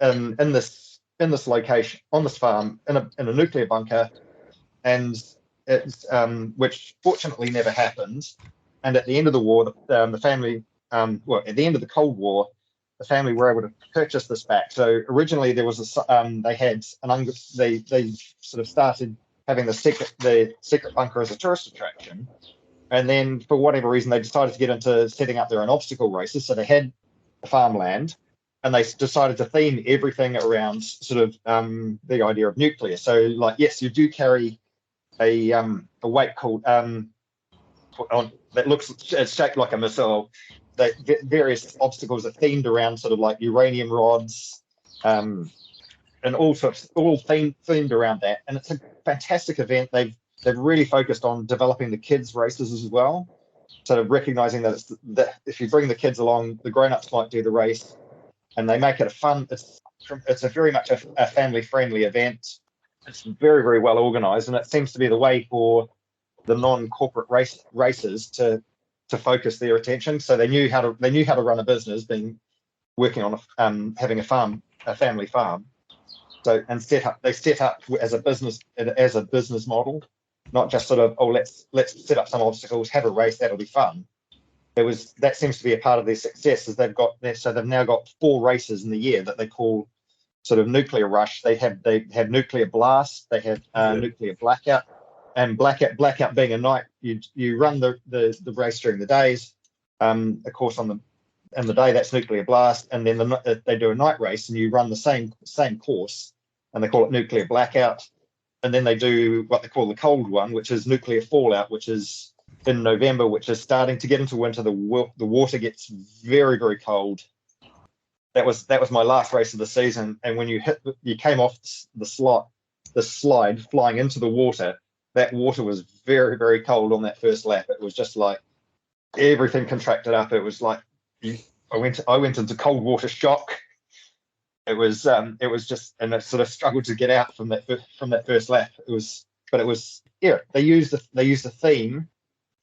in this location on this farm in a nuclear bunker, and it's which fortunately never happened. And at the end of the war, the family, at the end of the Cold War, the family were able to purchase this back. So originally there was they sort of started having the secret bunker as a tourist attraction. And then for whatever reason, they decided to get into setting up their own obstacle races. So they had the farmland, and they decided to theme everything around sort of the idea of nuclear. So like, yes, you do carry a weight called it's shaped like a missile. Various obstacles are themed around sort of like uranium rods, and all themed around that. And it's a fantastic event. They've really focused on developing the kids' races as well, sort of recognizing that if you bring the kids along, the grown-ups might do the race, and they make it a fun. It's a very much a family-friendly event. It's very, very well organized, and it seems to be the way for the non-corporate racers to focus their attention. So they knew how to run a business, working on having a family farm. So they set up as a business model, not just sort of, oh, let's set up some obstacles, have a race, that'll be fun. That seems to be a part of their success, is they've now got 4 races in the year that they call sort of nuclear rush. They have nuclear blast, they have nuclear blackout, and blackout being a night. You run the race during the days, of course on the day that's nuclear blast, and then they do a night race and you run the same course, and they call it nuclear blackout. And then they do what they call the cold one, which is nuclear fallout, which is in November, which is starting to get into winter. The water gets very, very cold. That was my last race of the season, and when you came off the slide flying into the water, that water was very, very cold on that first lap. It was just like everything contracted up. It was like I went into cold water shock. It was just, and I sort of struggled to get out from that first lap. They used the theme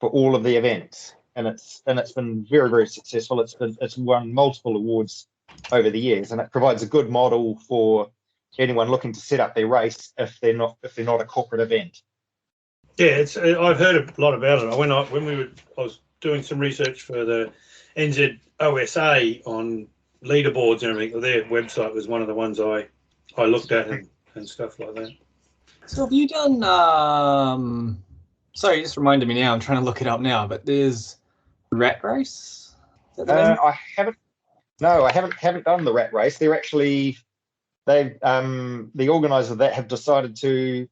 for all of the events, and it's been very, very successful. It's won multiple awards over the years, and it provides a good model for anyone looking to set up their race if they're not a corporate event. Yeah, I've heard a lot about it. I was doing some research for the NZOSA on leaderboards and everything. Their website was one of the ones I looked at and stuff like that. So have you done? Sorry, you just reminded me now. I'm trying to look it up now, but there's Rat Race. I haven't. No, I haven't done the Rat Race. The organisers of that have decided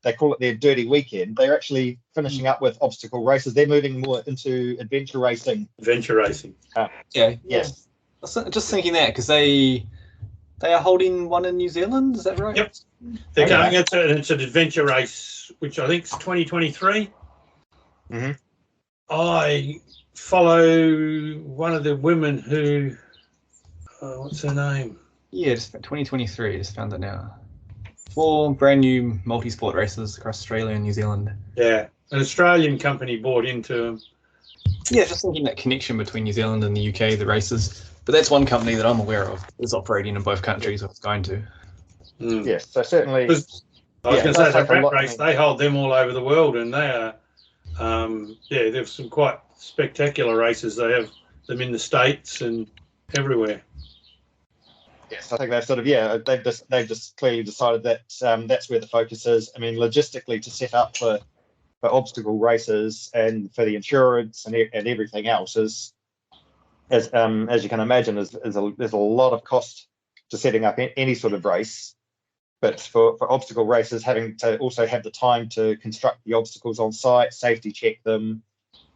they call it their dirty weekend. They're actually finishing up with obstacle races. They're moving more into adventure racing. Yes. Just thinking that, because they are holding one in New Zealand. Is that right? Yep. They're going. It's an adventure race, which I think is 2023. Mm-hmm. I follow one of the women who. What's her name? Yeah, it's 2023. Just found it now. 4 brand new multi-sport races across Australia and New Zealand. Yeah, an Australian company bought into them, Yeah, just thinking that connection between New Zealand and the UK, the races. But that's one company that I'm aware of is operating in both countries, or it's going to. Yes, so certainly. 'Cause I was Yeah, going it to say does the take a rat lot. race, they hold them all over the world, and they are, there's some quite spectacular races. They have them in the States and everywhere. Yes, I think they've sort of they've just clearly decided that that's where the focus is. I mean, logistically, to set up for obstacle races and for the insurance and everything else is, as you can imagine, there's a lot of cost to setting up any sort of race. But for obstacle races, having to also have the time to construct the obstacles on site, safety check them,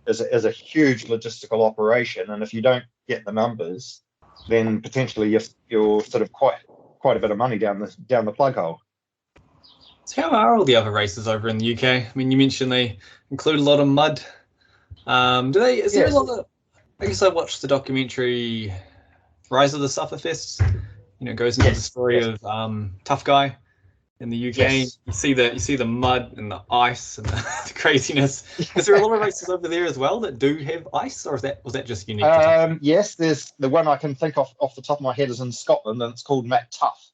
is a huge logistical operation. And if you don't get the numbers, then potentially you're sort of quite a bit of money down the plug hole. So how are all the other races over in the UK? I mean, you mentioned they include a lot of mud. Is there a lot of? I guess I watched the documentary Rise of the Sufferfests. It goes into the story of Tough Guy in the UK. Yes. You see the mud and the ice and the craziness. Is there a lot of races over there as well that do have ice, or was that just unique? Yes, there's the one I can think of off the top of my head is in Scotland, and it's called Mac Tough,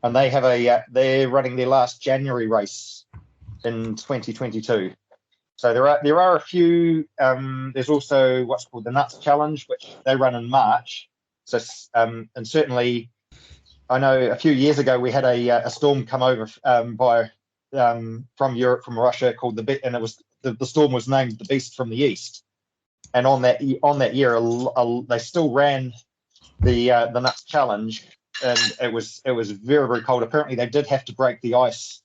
and they have they're running their last January race in 2022. So there are a few. There's also what's called the Nuts Challenge, which they run in March. So and certainly, I know a few years ago we had a storm come over from Europe, from Russia, called and it was the storm was named the Beast from the East. And on that year, they still ran the Nuts Challenge, and it was very, very cold. Apparently, they did have to break the ice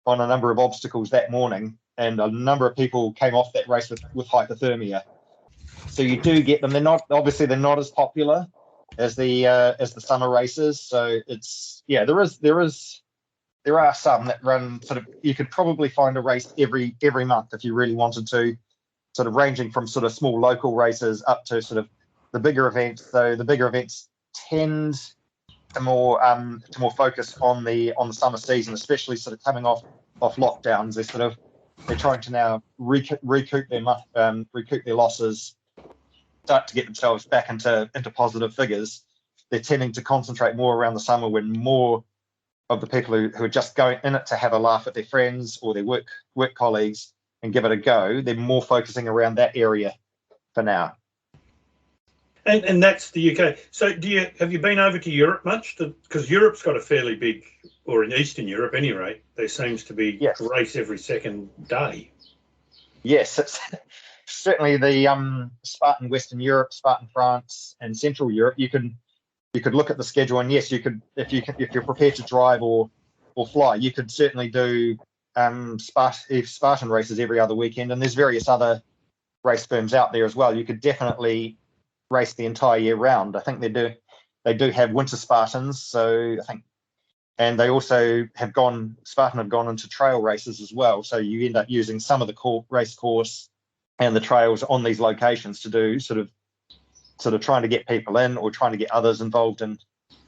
on a number of obstacles that morning, and a number of people came off that race with hypothermia. So you do get them. They're not as popular as the summer races. So there are some that run sort of. You could probably find a race every month if you really wanted to, sort of ranging from sort of small local races up to sort of the bigger events. So the bigger events tend to more focus on the summer season, especially sort of coming off lockdowns. They're trying to now recoup their losses, start to get themselves back into positive figures. They're tending to concentrate more around the summer, when more of the people who are just going in it to have a laugh at their friends or their work colleagues and give it a go, they're more focusing around that area for now. And that's the UK. So have you been over to Europe much? Because Europe's got a fairly big, or in Eastern Europe anyway, there seems to be a race every second day. Yes, it's certainly the Spartan Western Europe, Spartan France, and Central Europe. You could look at the schedule, and yes, you could if you're prepared to drive or fly, you could certainly do Spartan races every other weekend. And there's various other race firms out there as well. You could definitely race the entire year round. I think they do have winter Spartans, so I think, and they also Spartan have gone into trail races as well. So you end up using some of the race course and the trails on these locations to do sort of trying to get people in, or trying to get others involved in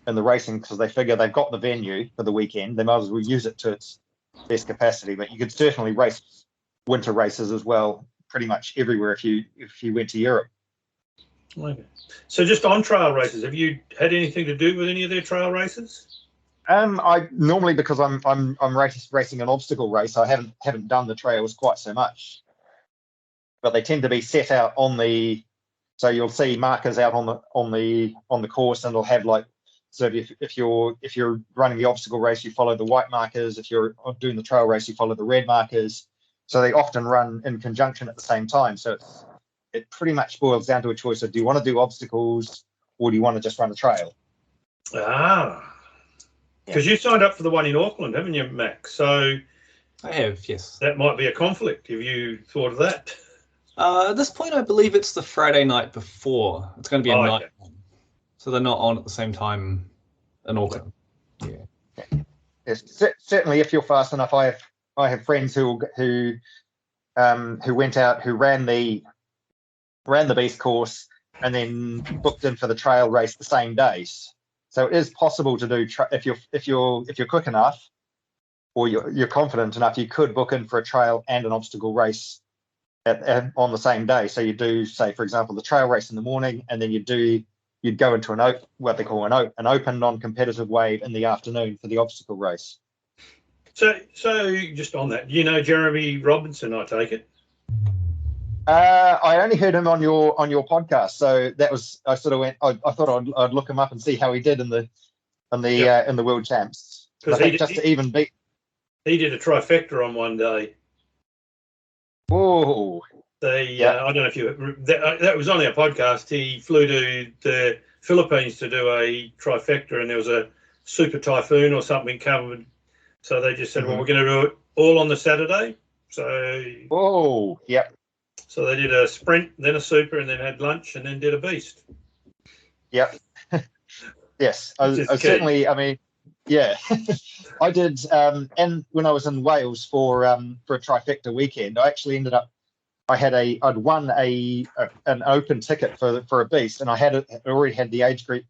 the racing, because they figure they've got the venue for the weekend, they might as well use it to its best capacity. But you could certainly race winter races as well, pretty much everywhere if you went to Europe. Okay. So just on trail races, have you had anything to do with any of their trail races? I normally, because I'm racing an obstacle race, I haven't done the trails quite so much, but they tend to be set out on the. So you'll see markers out on the course, and it'll have like. So if you're running the obstacle race, you follow the white markers. If you're doing the trail race, you follow the red markers. So they often run in conjunction at the same time. So it pretty much boils down to a choice of, do you want to do obstacles, or do you want to just run a trail? Because you signed up for the one in Auckland, haven't you, Max? So I have, yes. That might be a conflict. Have you thought of that? At this point, I believe it's the Friday night before. It's going to be a night one. So they're not on at the same time in Auckland. Yeah. Yes, certainly, if you're fast enough, I have friends who went out, who ran the beast course and then booked in for the trail race the same days. So it is possible to do if you're quick enough, or you're confident enough, you could book in for a trail and an obstacle race on the same day. So you do, say, for example, the trail race in the morning, and then you'd go into what they call an open non-competitive wave in the afternoon for the obstacle race. So just on that, you know Jeremy Robinson, I take it. I only heard him on your podcast, so that was I sort of went. I thought I'd look him up and see how he did in the World Champs. Because to even beat. He did a trifecta on one day. Oh. I don't know if you that was on our podcast. He flew to the Philippines to do a trifecta, and there was a super typhoon or something coming. So they just said, well, we're going to do it all on the Saturday. So So they did a sprint, then a super, and then had lunch, and then did a beast. Yep. Yes, I certainly. I mean, yeah, I did. And when I was in Wales for a trifecta weekend, I actually ended up. I'd won an open ticket for a beast, and I already had the age group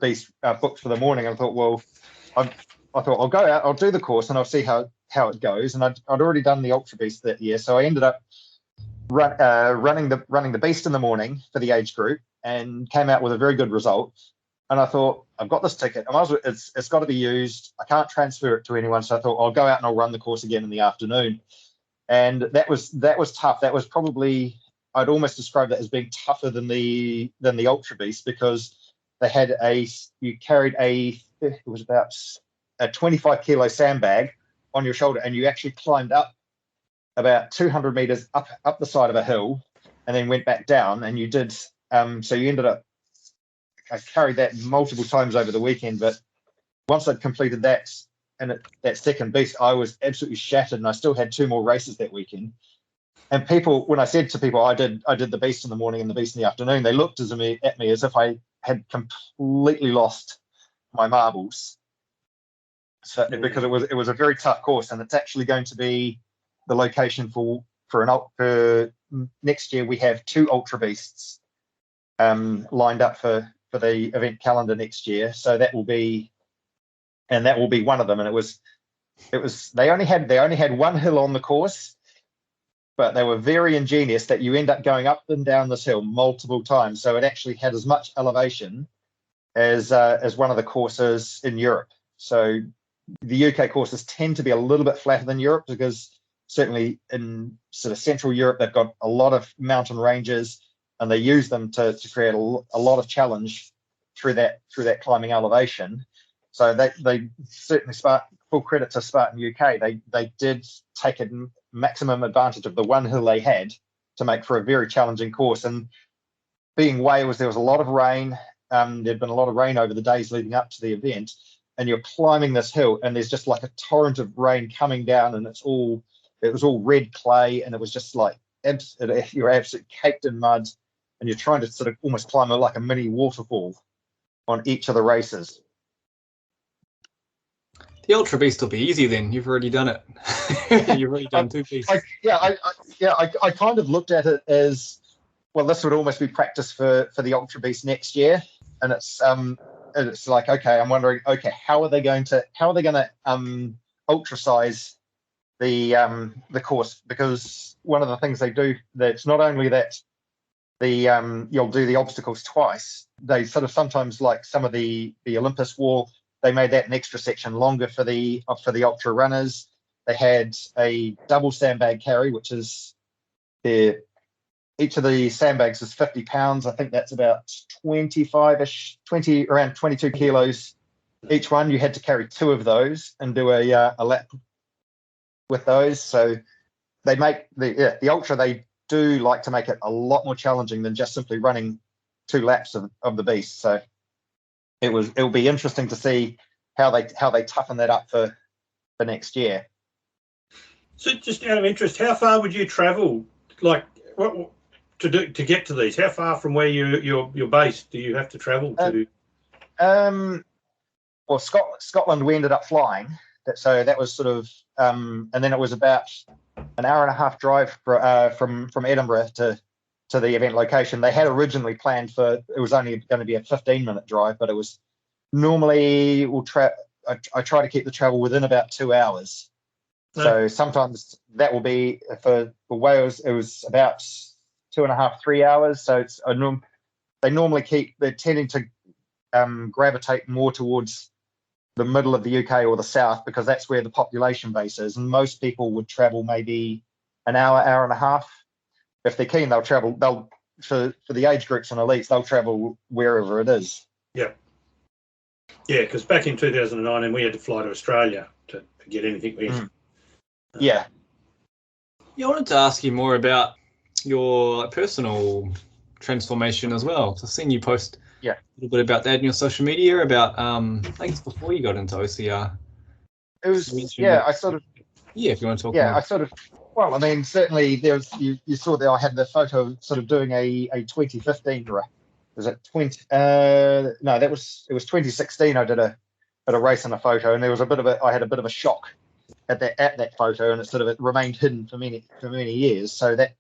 beast booked for the morning. And I thought, well, I thought I'll go out, I'll do the course, and I'll see how it goes. And I'd already done the ultra beast that year, so I ended up running the beast in the morning for the age group, and came out with a very good result. And I thought, I've got this ticket, it's got to be used. I can't transfer it to anyone, so I thought I'll go out and I'll run the course again in the afternoon. And that was tough. That was probably, I'd almost describe that as being tougher than the ultra beast, because they had you carried it was about a 25 kilo sandbag on your shoulder, and you actually climbed up about 200 meters up the side of a hill, and then went back down. And you did, so you ended up, I carried that multiple times over the weekend, but once I'd completed that, and that second beast, I was absolutely shattered, and I still had 2 more races that weekend. And people, when I said to people I did the beast in the morning and the beast in the afternoon, they looked at me as if I had completely lost my marbles. So because it was a very tough course, and it's actually going to be the location for next year. We have 2 ultra beasts lined up for the event calendar next year. So that will be one of them. And it was they only had one hill on the course, but they were very ingenious that you end up going up and down this hill multiple times. So it actually had as much elevation as one of the courses in Europe. So the UK courses tend to be a little bit flatter than Europe, because certainly in sort of Central Europe, they've got a lot of mountain ranges, and they use them to create a lot of challenge through that climbing elevation. So they certainly, full credit to Spartan UK. They did take a maximum advantage of the one hill they had to make for a very challenging course. And being Wales, there was a lot of rain. There'd been a lot of rain over the days leading up to the event, and you're climbing this hill, and there's just like a torrent of rain coming down, and it was all red clay, and it was just like you're absolutely caked in mud, and you're trying to sort of almost climb like a mini waterfall on each of the races. The ultra beast will be easy then. You've already done it. You've already done 2 beasts. I kind of looked at it as, well, this would almost be practice for the ultra beast next year, and it's like, okay, I'm wondering, okay, how are they going to ultra size the course? Because one of the things they do, that's not only that you'll do the obstacles twice. They sort of sometimes, like some of the Olympus wall, they made that an extra section longer for the ultra runners. They had a double sandbag carry, which is each of the sandbags is 50 pounds. I think that's about around 22 kilos each one. You had to carry 2 of those and do a lap with those. So they make the ultra, they do like to make it a lot more challenging than just simply running 2 laps of the beast. So it'll be interesting to see how they toughen that up for next year. So just out of interest, how far would you travel, like what to get to these? How far from where you're based do you have to travel to? Well, Scotland we ended up flying, so that was sort of and then it was about an hour and a half drive from Edinburgh to the event location. They had originally planned it was only going to be a 15-minute drive, but it was normally I try to keep the travel within about 2 hours. No. So sometimes that will be for whales. It was about 2.5, 3 hours. So it's they're tending to gravitate more towards the middle of the UK or the south because that's where the population base is. And most people would travel maybe an hour, hour and a half. If they're keen, they'll travel. For the age groups and elites, they'll travel wherever it is. Yeah, because back in 2009, we had to fly to Australia to get anything we. Yeah. Yeah, I wanted to ask you more about your personal transformation as well. So I've seen you post a little bit about that in your social media about I think it's before you got into OCR. It was if you want to talk more. Well, I mean, certainly there's you saw that I had the photo sort of doing a 2015 was it 20 no, it was 2016. I did a race and a photo, and there was I had a bit of a shock at that photo, and it remained hidden for many years. So that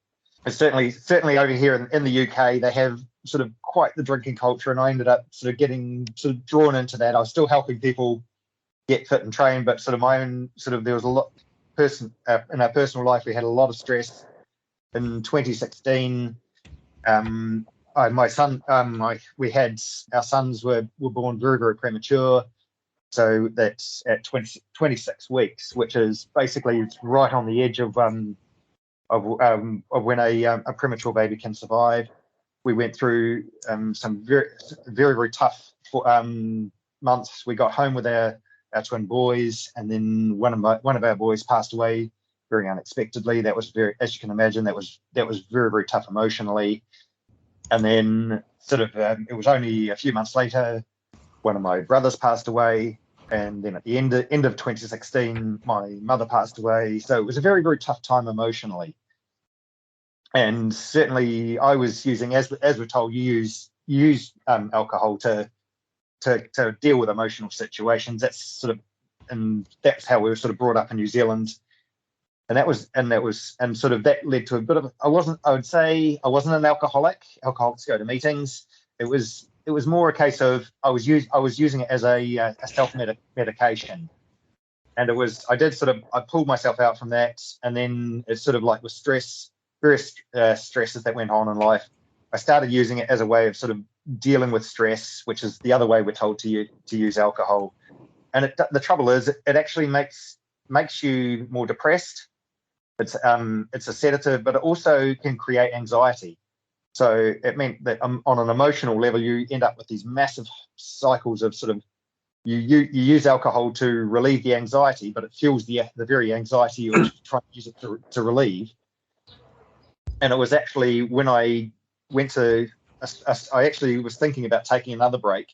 is certainly over here in the UK, they have sort of quite the drinking culture, and I ended up sort of getting sort of drawn into that. I was still helping people get fit and train, but sort of my own there was a lot in our personal life. We had a lot of stress. In 2016, my son, our sons were born very, very premature. So that's at 26 weeks, which is basically right on the edge of when a premature baby can survive. We went through some very, very, very tough months. We got home with our twin boys, and then one of our boys passed away very unexpectedly. That was as you can imagine, that was very, very tough emotionally. And then it was only a few months later, one of my brothers passed away, and then at the end of 2016, my mother passed away. So it was a very, very tough time emotionally. And certainly, I was using, as we're told, you use alcohol to deal with emotional situations. That's that's how we were sort of brought up in New Zealand. And that led to a bit of, I would say I wasn't an alcoholic. Alcoholics go to meetings. It was more a case of I was using it as a self medication. And I pulled myself out from that. And then it's sort of like with various stresses that went on in life, I started using it as a way of sort of dealing with stress, which is the other way we're told to use alcohol. And the trouble is, it actually makes you more depressed. It's a sedative, but it also can create anxiety. So it meant that on an emotional level, you end up with these massive cycles of sort of you use alcohol to relieve the anxiety, but it fuels the very anxiety you're trying to use it to relieve. And it was actually when I went to I actually was thinking about taking another break,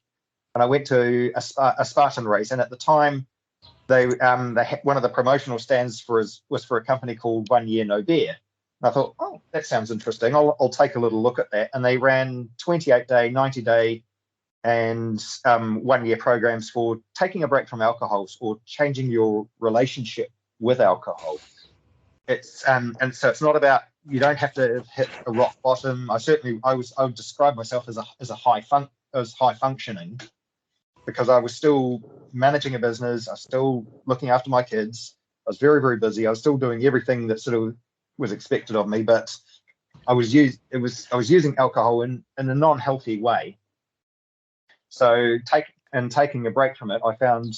and I went to a Spartan race, and at the time they had one of the promotional stands was for a company called 1 Year No Beer. And I thought, oh, that sounds interesting. I'll take a little look at that. And they ran 28-day, 90-day, and 1 year programs for taking a break from alcohol or changing your relationship with alcohol. It's and so it's not about, you don't have to hit a rock bottom. I would describe myself as high functioning, because I was still managing a business. I was still looking after my kids. I was very, very busy. I was still doing everything that sort of was expected of me, but I was using alcohol in a non-healthy way. So taking a break from it, I found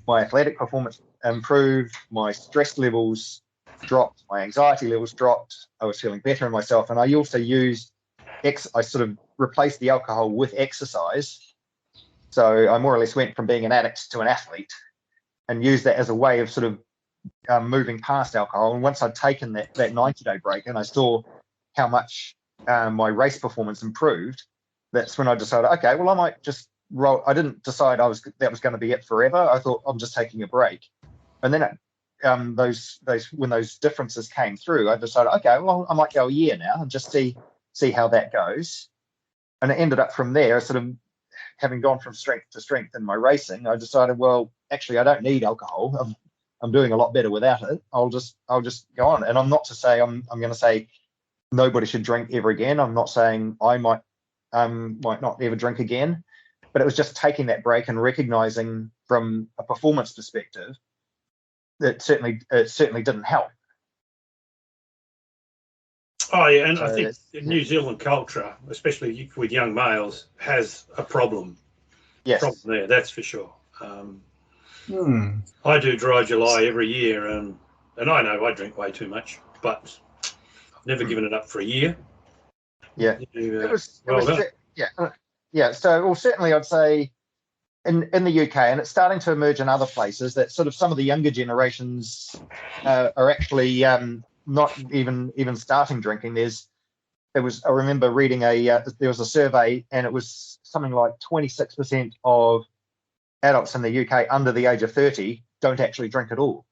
my athletic performance improved, my stress levels dropped, my anxiety levels dropped. I was feeling better in myself, and I also I sort of replaced the alcohol with exercise. So I more or less went from being an addict to an athlete, and used that as a way of sort of moving past alcohol. And once I'd taken that 90-day break, and I saw how much my race performance improved, that's when I decided, okay, well, I might just roll. I didn't decide that was going to be it forever. I thought, I'm just taking a break. And then when those differences came through, I decided, okay, well, I might go a year now and just see how that goes. And it ended up from there, sort of having gone from strength to strength in my racing. I decided, well, actually, I don't need alcohol. I'm doing a lot better without it. I'll just go on. And I'm not to say I'm going to say nobody should drink ever again. I'm not saying I might not ever drink again. But it was just taking that break and recognizing from a performance perspective it certainly didn't help. Oh yeah, and So I think New Zealand culture, especially with young males, has a problem. Yes. Problem there, that's for sure. I do Dry July every year, and I know I drink way too much, but I've never given it up for a year. Yeah, it was yeah. So, well, certainly I'd say in the UK, and it's starting to emerge in other places, that sort of some of the younger generations are actually not even starting drinking. I remember reading there was a survey, and it was something like 26% of adults in the UK under the age of 30 don't actually drink at all.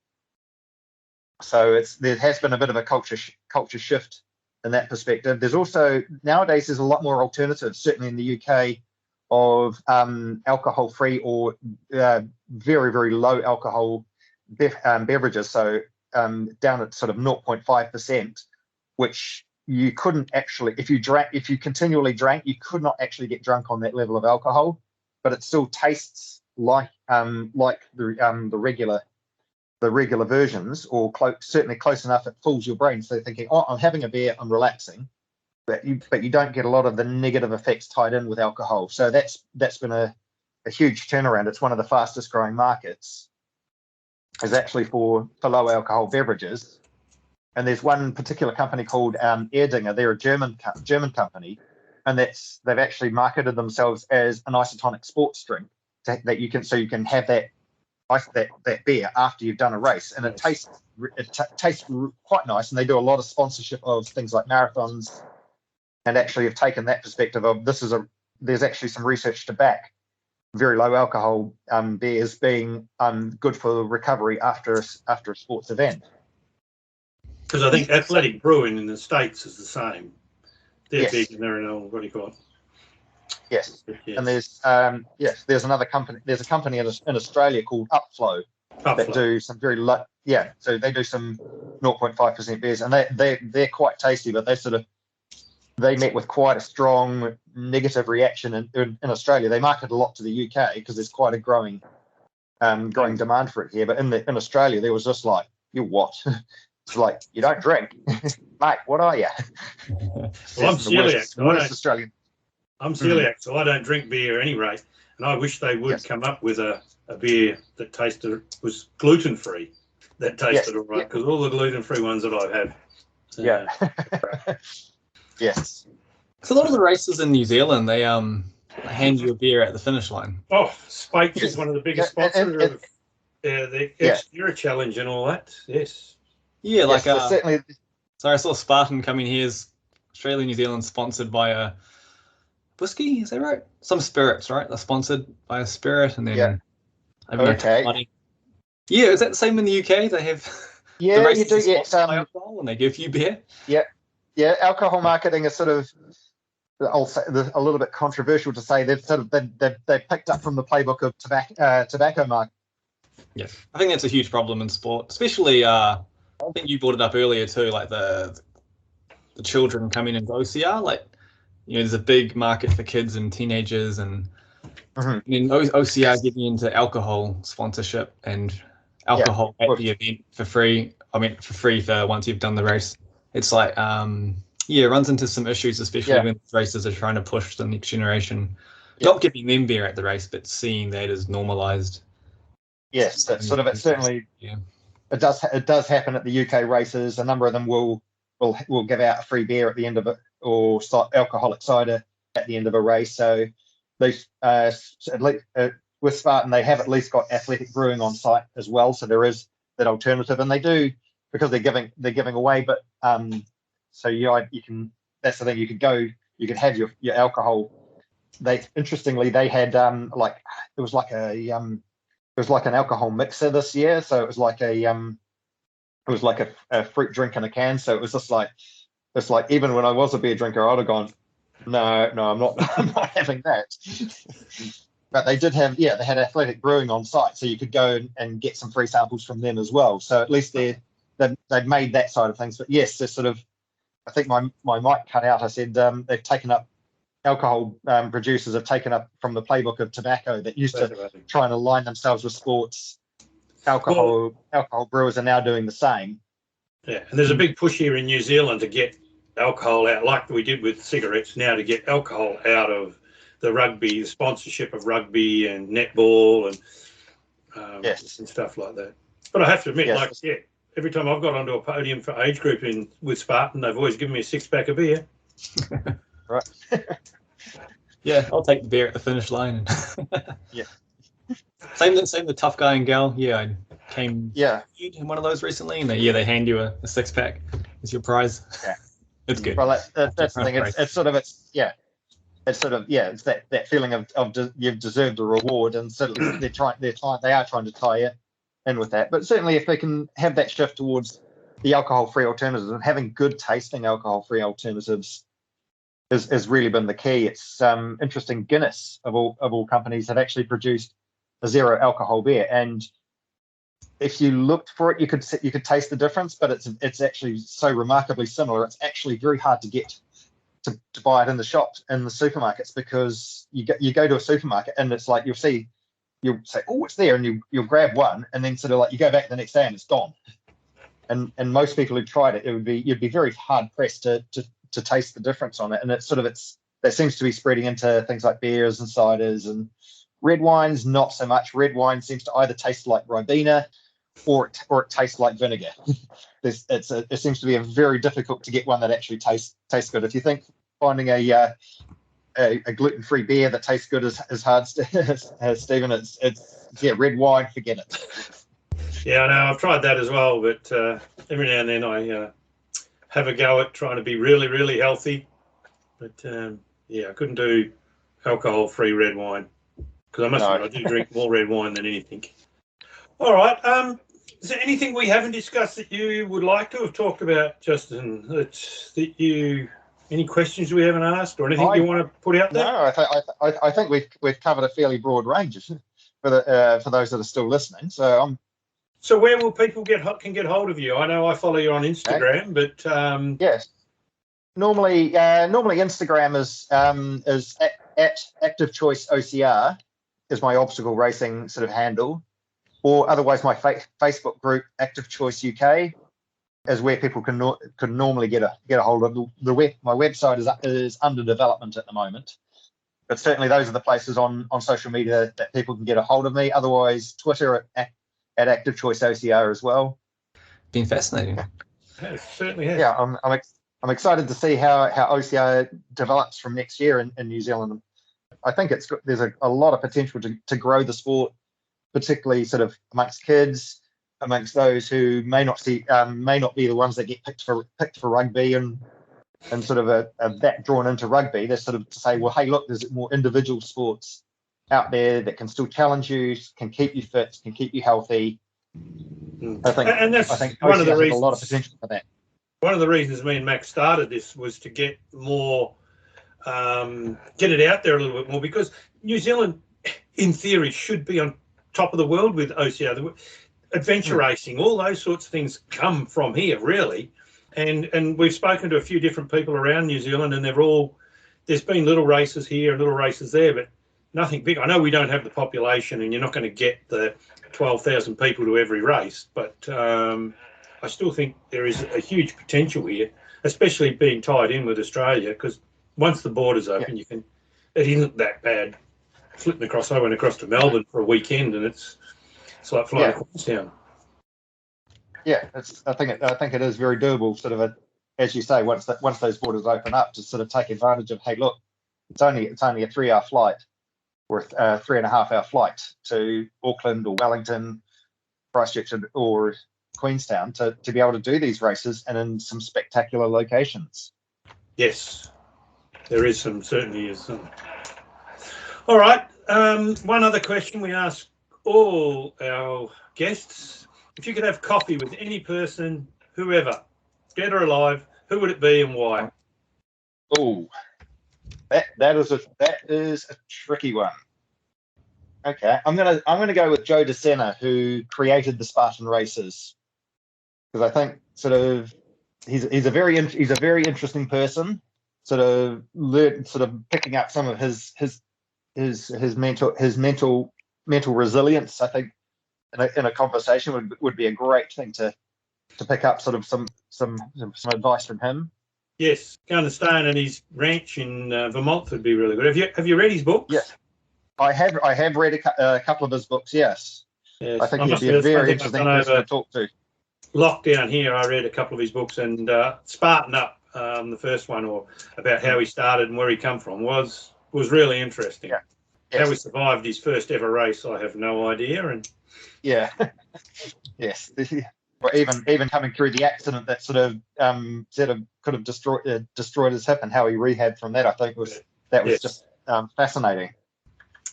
So there has been a bit of a culture shift in that perspective. There's also nowadays there's a lot more alternatives, certainly in the UK, of alcohol-free or very, very low alcohol beverages. So down at sort of 0.5%, which you couldn't actually, if you continually drank, you could not actually get drunk on that level of alcohol, but it still tastes like the regular versions, or certainly close enough it fools your brain. So thinking, oh, I'm having a beer, I'm relaxing, but you don't get a lot of the negative effects tied in with alcohol. So that's been a huge turnaround. It's one of the fastest growing markets, is actually for low alcohol beverages. And there's one particular company called Erdinger. They're a German company, and they've actually marketed themselves as an isotonic sports drink that you can have that beer after you've done a race, and it tastes quite nice. And they do a lot of sponsorship of things like marathons, and actually have taken that perspective of there's actually some research to back very low alcohol beers being good for recovery after a sports event. Because I think athletic brewing in the States is the same. They're big, and they're in what do you call it? Yes. And there's another company. There's a company in Australia called Upflow that do some very low. Yeah, so they do some 0.5% beers, and they're quite tasty, but they met with quite a strong negative reaction in Australia. They market a lot to the UK because there's quite a growing demand for it here. But in Australia, there was just like, you what? It's like, you don't drink, mate. What are you? Well, I'm celiac. Worst Australian. I'm celiac, so I don't drink beer anyway. And I wish they would come up with a beer that was gluten free, that tasted all right. Because all the gluten free ones that I've had. Yes. So a lot of the races in New Zealand, they hand you a beer at the finish line. Oh, Spikes is one of the biggest sponsors of the Xterra Challenge and all that. Yes. Yeah, certainly. So I saw Spartan coming here as Australia, New Zealand, sponsored by a whiskey. Is that right? Some spirits, right? They're sponsored by a spirit, and then okay. Yeah, is that the same in the UK? They have the you do get some alcohol when they give you beer. Yeah. Alcohol marketing is sort of, I'll say, a little bit controversial to say. They've picked up from the playbook of tobacco market. Yes, I think that's a huge problem in sport, especially. I think you brought it up earlier too, like the children coming into OCR. Like, there's a big market for kids and teenagers, and then OCR getting into alcohol sponsorship and alcohol at the event for free. I mean, for free for once you've done the race. It's like, it runs into some issues, especially when races are trying to push the next generation. Not giving them beer at the race, but seeing that as normalised. Yes, that's sort of it. Certainly, it does happen at the UK races. A number of them will give out a free beer at the end of it, or alcoholic cider at the end of a race. So these at least, with Spartan, they have at least got athletic brewing on site as well. So there is that alternative, and they do, because they're giving away. But you can. That's the thing. You can have your alcohol. They had it was like an alcohol mixer this year. So it was like a fruit drink in a can. So it was just like, it's like, even when I was a beer drinker, I'd have gone, no, I'm not having that. But they did have, they had athletic brewing on site, so you could go and get some free samples from them as well. So at least they've made that side of things. But yes, they're sort of, I think my mic cut out. I said they've taken up, alcohol producers have taken up from the playbook of tobacco that used to try and align themselves with sports. alcohol brewers are now doing the same. Yeah, and there's a big push here in New Zealand to get alcohol out, like we did with cigarettes, now to get alcohol out of the rugby, the sponsorship of rugby and netball and Yes. and stuff like that. But I have to admit, Yes. every time I've got onto a podium for age group with Spartan, they've always given me a 6-pack of beer. Right. Yeah, I'll take the beer at the finish line. Yeah. Same the tough guy and gal. Yeah, I came in one of those recently, and they hand you a 6-pack as your prize. Yeah. It's good. Well, that's the thing. It's that feeling of you've deserved a reward, and certainly they are trying to tie it in with that. But certainly, if they can have that shift towards the alcohol-free alternatives and having good tasting alcohol-free alternatives has really been the key. It's interesting. Guinness of all companies have actually produced a zero alcohol beer, and if you looked for it, you could taste the difference, but it's actually so remarkably similar. It's actually very hard to get to buy it in the shops, in the supermarkets, because you go to a supermarket and it's like you'll say, oh, it's there, and you'll grab one, and then sort of like you go back the next day and it's gone. And most people who tried it, you'd be very hard pressed to taste the difference on it. And that seems to be spreading into things like beers and ciders, and red wines not so much. Red wine seems to either taste like Ribena or it tastes like vinegar. It seems to be very difficult to get one that actually tastes good. If you think finding a gluten-free beer that tastes good is hard, Stephen, it's red wine, forget it. Yeah, I know. I've tried that as well, but every now and then I have a go at trying to be really, really healthy. But I couldn't do alcohol-free red wine, because I must admit, I do drink more red wine than anything. All right. Is there anything we haven't discussed that you would like to have talked about, Justin? Any questions we haven't asked, or anything you want to put out there? No, I think we've covered a fairly broad range for those that are still listening. So where will people get hold of you? I know I follow you on Instagram, but yes, normally Instagram is at Active Choice OCR is my obstacle racing sort of handle, or otherwise my Facebook group Active Choice UK is where people can normally get a hold of my website is under development at the moment, but certainly those are the places on social media that people can get a hold of me. Otherwise, Twitter at Active Choice OCR as well. Been fascinating. Yeah, it certainly has. Yeah, I'm excited to see how OCR develops from next year in New Zealand. I think there's a lot of potential to grow the sport, particularly sort of amongst kids, amongst those who may not be the ones that get picked for rugby and sort of that drawn into rugby. They're sort of to say, well, hey, look, there's more individual sports out there that can still challenge you, can keep you fit, can keep you healthy. I think one of the reasons, has a lot of potential for that. One of the reasons me and Max started this was to get more, get it out there a little bit more, because New Zealand, in theory, should be on top of the world with OCR. Adventure racing, all those sorts of things come from here, really. And we've spoken to a few different people around New Zealand, and there's been little races here and little races there, but nothing big. I know we don't have the population, and you're not going to get the 12,000 people to every race, but I still think there is a huge potential here, especially being tied in with Australia, because once the borders open, it isn't that bad. I went across to Melbourne for a weekend, and it's like flying to Queenstown. Yeah, I think it is very doable. Sort of as you say, once those borders open up, to sort of take advantage of, hey, look, it's only a 3-hour flight or a 3.5-hour flight to Auckland or Wellington, Christchurch or Queenstown to be able to do these races and in some spectacular locations. Yes, there certainly is some. All right, one other question we ask all our guests: if you could have coffee with any person, whoever, dead or alive, who would it be and why? Oh, that is a tricky one. Okay, I'm gonna go with Joe DeSena, who created the Spartan races, because I think sort of he's a very interesting person. Sort of picking up some of his mental resilience. I think in a conversation would be a great thing to pick up sort of some advice from him. Yes, going to stay on at his ranch in Vermont would be really good. Have you read his books? Yes, I have read a couple of his books. Yes, I think he'd be a very interesting person to talk to. Lockdown here, I read a couple of his books, and Spartan Up, the first one, or about how he started and where he come from, was really interesting. Yeah. Yes. How he survived his first ever race, I have no idea. And yeah, yes, or even coming through the accident that sort of could have destroyed his hip, and how he rehabbed from that. I think was just fascinating.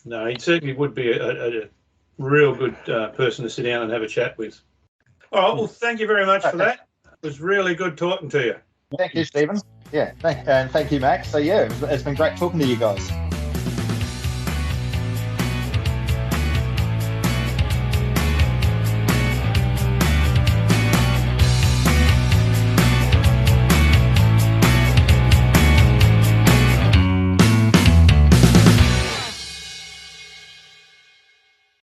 No, he certainly would be a real good person to sit down and have a chat with. All right, well, thank you very much for that. It was really good talking to you. Thank you, Stephen. Yeah, thank you, Max. So yeah, it's been great talking to you guys.